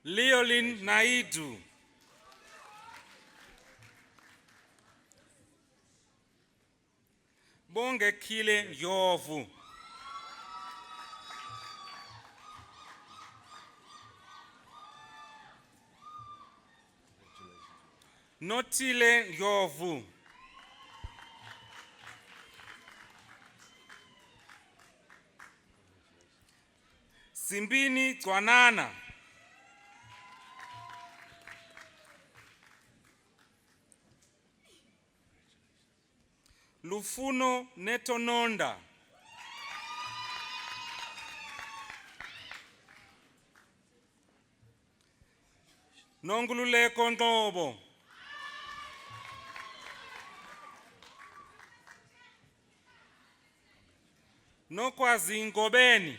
Leolin Naidu. Bonge Kile Yovu. Notile Yovu. Simbini Twanana. Lufuno Netononda. Nongululeko Ntobo. Nokwazi Ngobeni.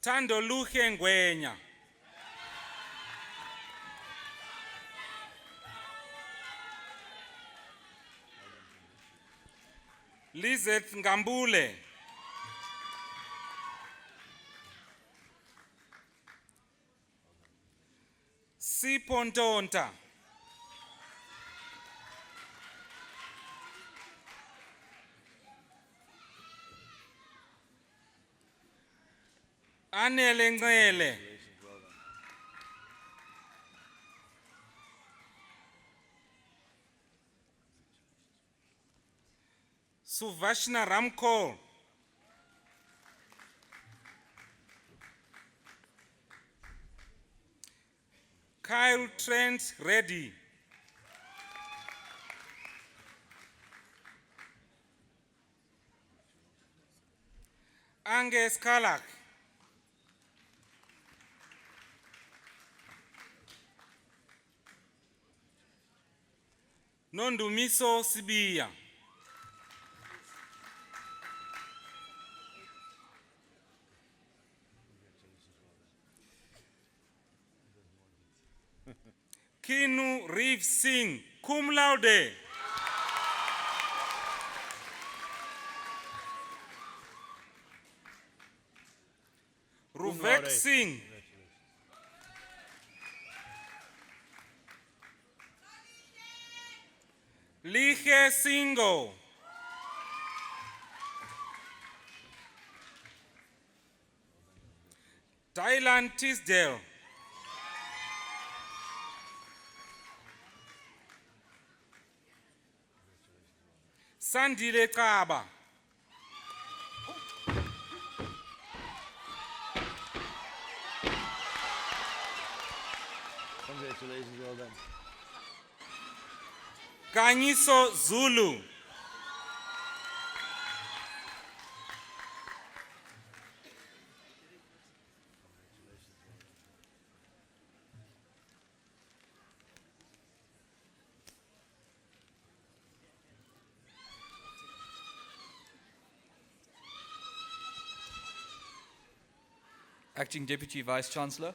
Thando Luhe Ngwenya. Lizeth Ngambule. Sipho Ntonta. Anele Ngcele. Suvashna Ramko. Kyle Trent Reddy. Angus Kalak. Nondumiso Sibiya. Kinu Reeve Singh, cum laude. Ruvek Singh. Lige Singo. Thailand Tisdale. Sandile Kaba. Congratulations, well done. Kanyiso Zulu. Acting Deputy Vice Chancellor,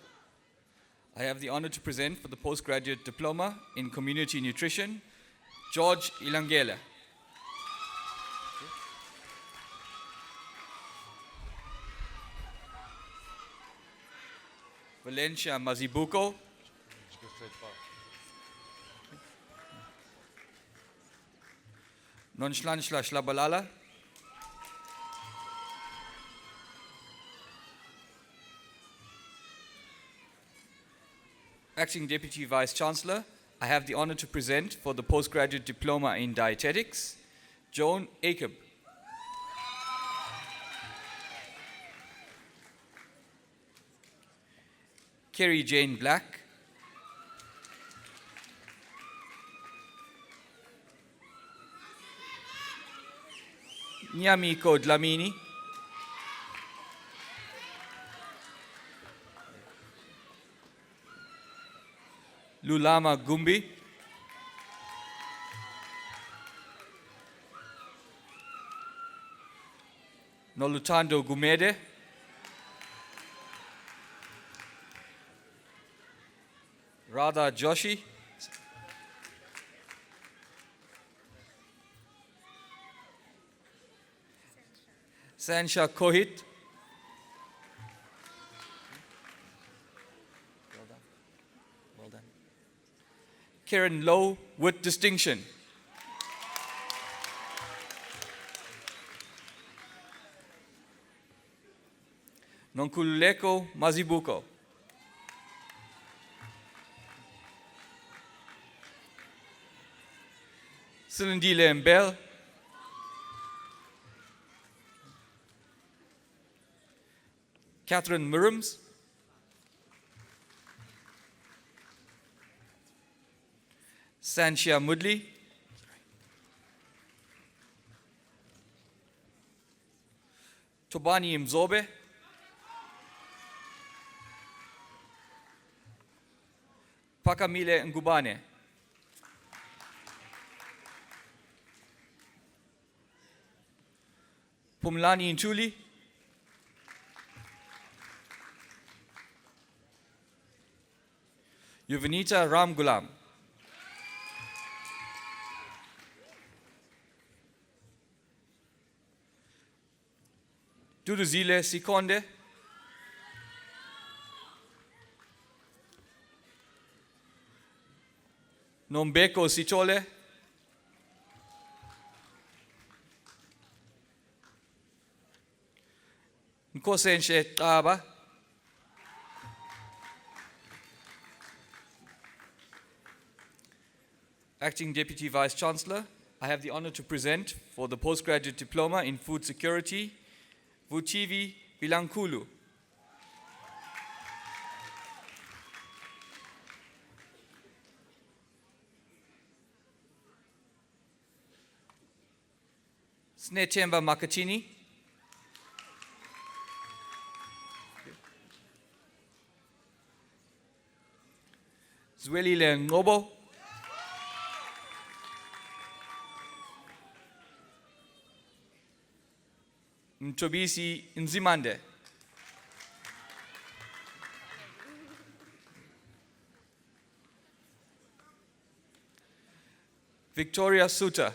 I have the honor to present for the Postgraduate Diploma in Community Nutrition, George Ilangela. Valencia Mazibuko. Nonshlanshla Shlabalala. Acting Deputy Vice Chancellor, I have the honor to present for the Postgraduate Diploma in Dietetics, Joan Akob. Kerry Jane Black. Nyamiko Dlamini. Lulama Gumbi. Nolutando Gumede. Radha Joshi. Sansha Kohit. Well done. Karen Lowe with distinction. Nonkululeko Mazibuko. Silindile Mbel. Catherine Mirims. Sanshia Mudli. Tobani Mzobe. Pakamile Ngubane. Pumlani Ntuli, Yuvanita Ram Gulam, Duduzile Sikonde, Nombeko Sichole, Nkosenche Qaba, Acting Deputy Vice Chancellor, I have the honor to present for the Postgraduate Diploma in Food Security, Vutivi Bilankulu. Snechemba Makachini, Zwelile Ngobo, Mtobisi Nzimande, Victoria Suta,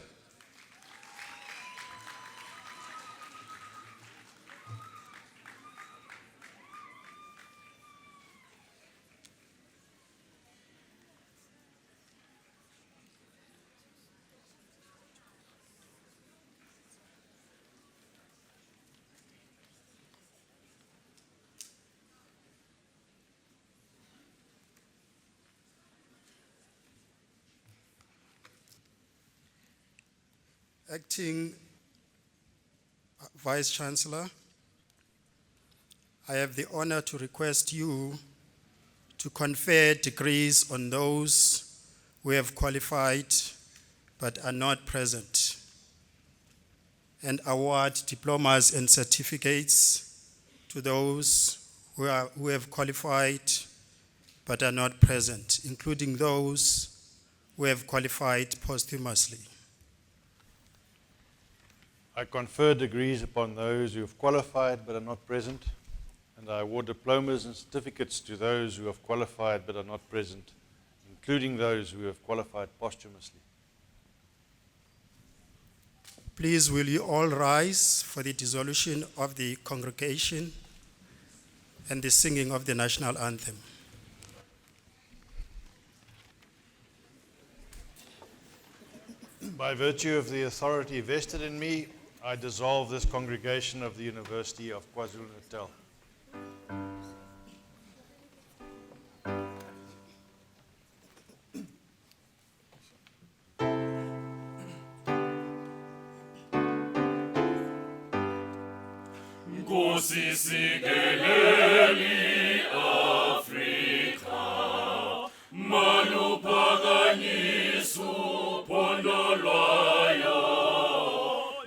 Acting Vice Chancellor, I have the honor to request you to confer degrees on those who have qualified but are not present, and award diplomas and certificates to those who have qualified but are not present, including those who have qualified posthumously. I confer degrees upon those who have qualified but are not present, and I award diplomas and certificates to those who have qualified but are not present, including those who have qualified posthumously. Please, will you all rise for the dissolution of the congregation and the singing of the national anthem. By virtue of the authority vested in me, I dissolve this congregation of the University of KwaZulu-Natal. Nkosi sikeleli Afrika, maluphakanyisu phondo lwayo,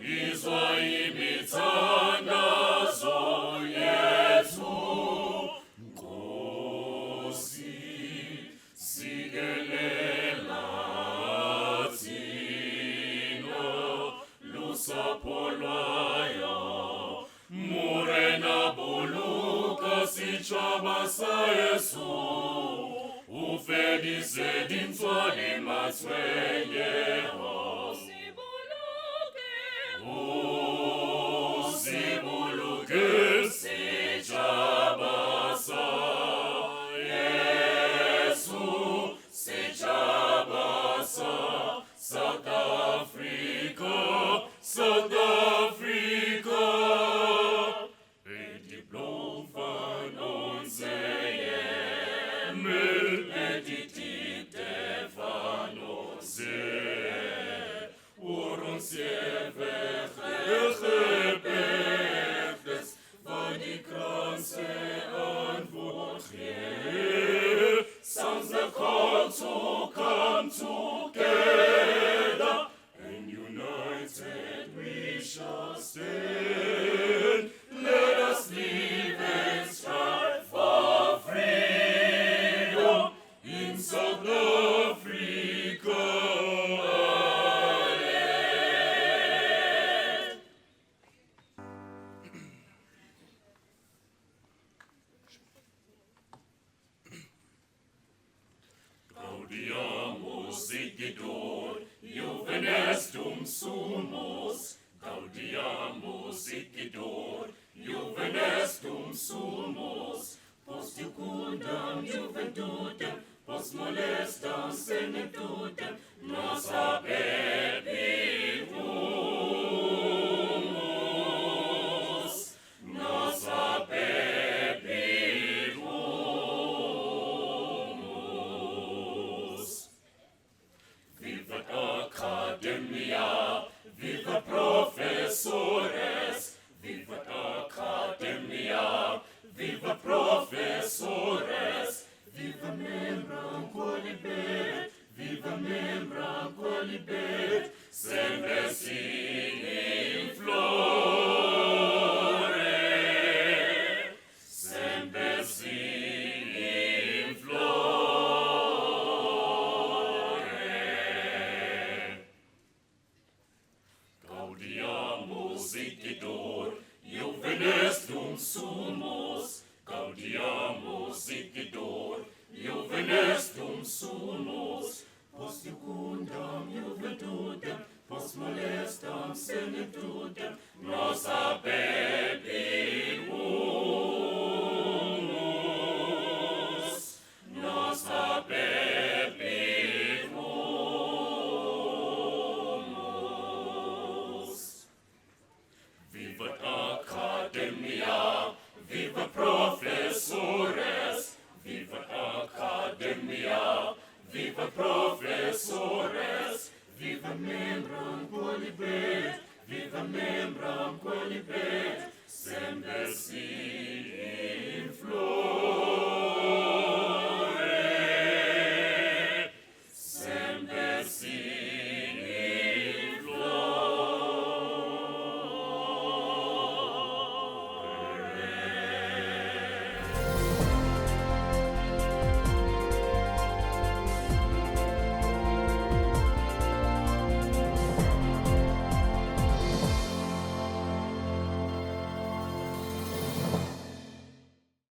izwa imithandazo yethu. Nkosi sikelela thina, lusapho lwayo, Murena buluka sichaba sa Yesu, ufedise dimswani maswenyeho. Sibuluke sichaba sa Yesu, sichaba sa South Africa, South Africa. Sounds the call to come together, and united we shall stand. Let us live and strive for freedom in South Africa. igitur, Juven estum sumus, gaudiamus igitur, Juven estum sumus, post iucundam juventutem, post molestam senectutem, nos abebimus, nos abebimus. Vivat Academia, vivat professores, vivat Academia, vivat professores, viva membram qualibet, viva membram qualibet, semper in flore, semper in flore. Gaudiamus igitur, Juven estum sumus, gaudiamus igitur, Juven estum sumus, post iucundam juventutem, post molestam senectutem, nos abebimus, nos abebimus. Vivat Academia, viva professores, vivat Academia, viva professores, viva membram qualibet, viva membram qualibet, semper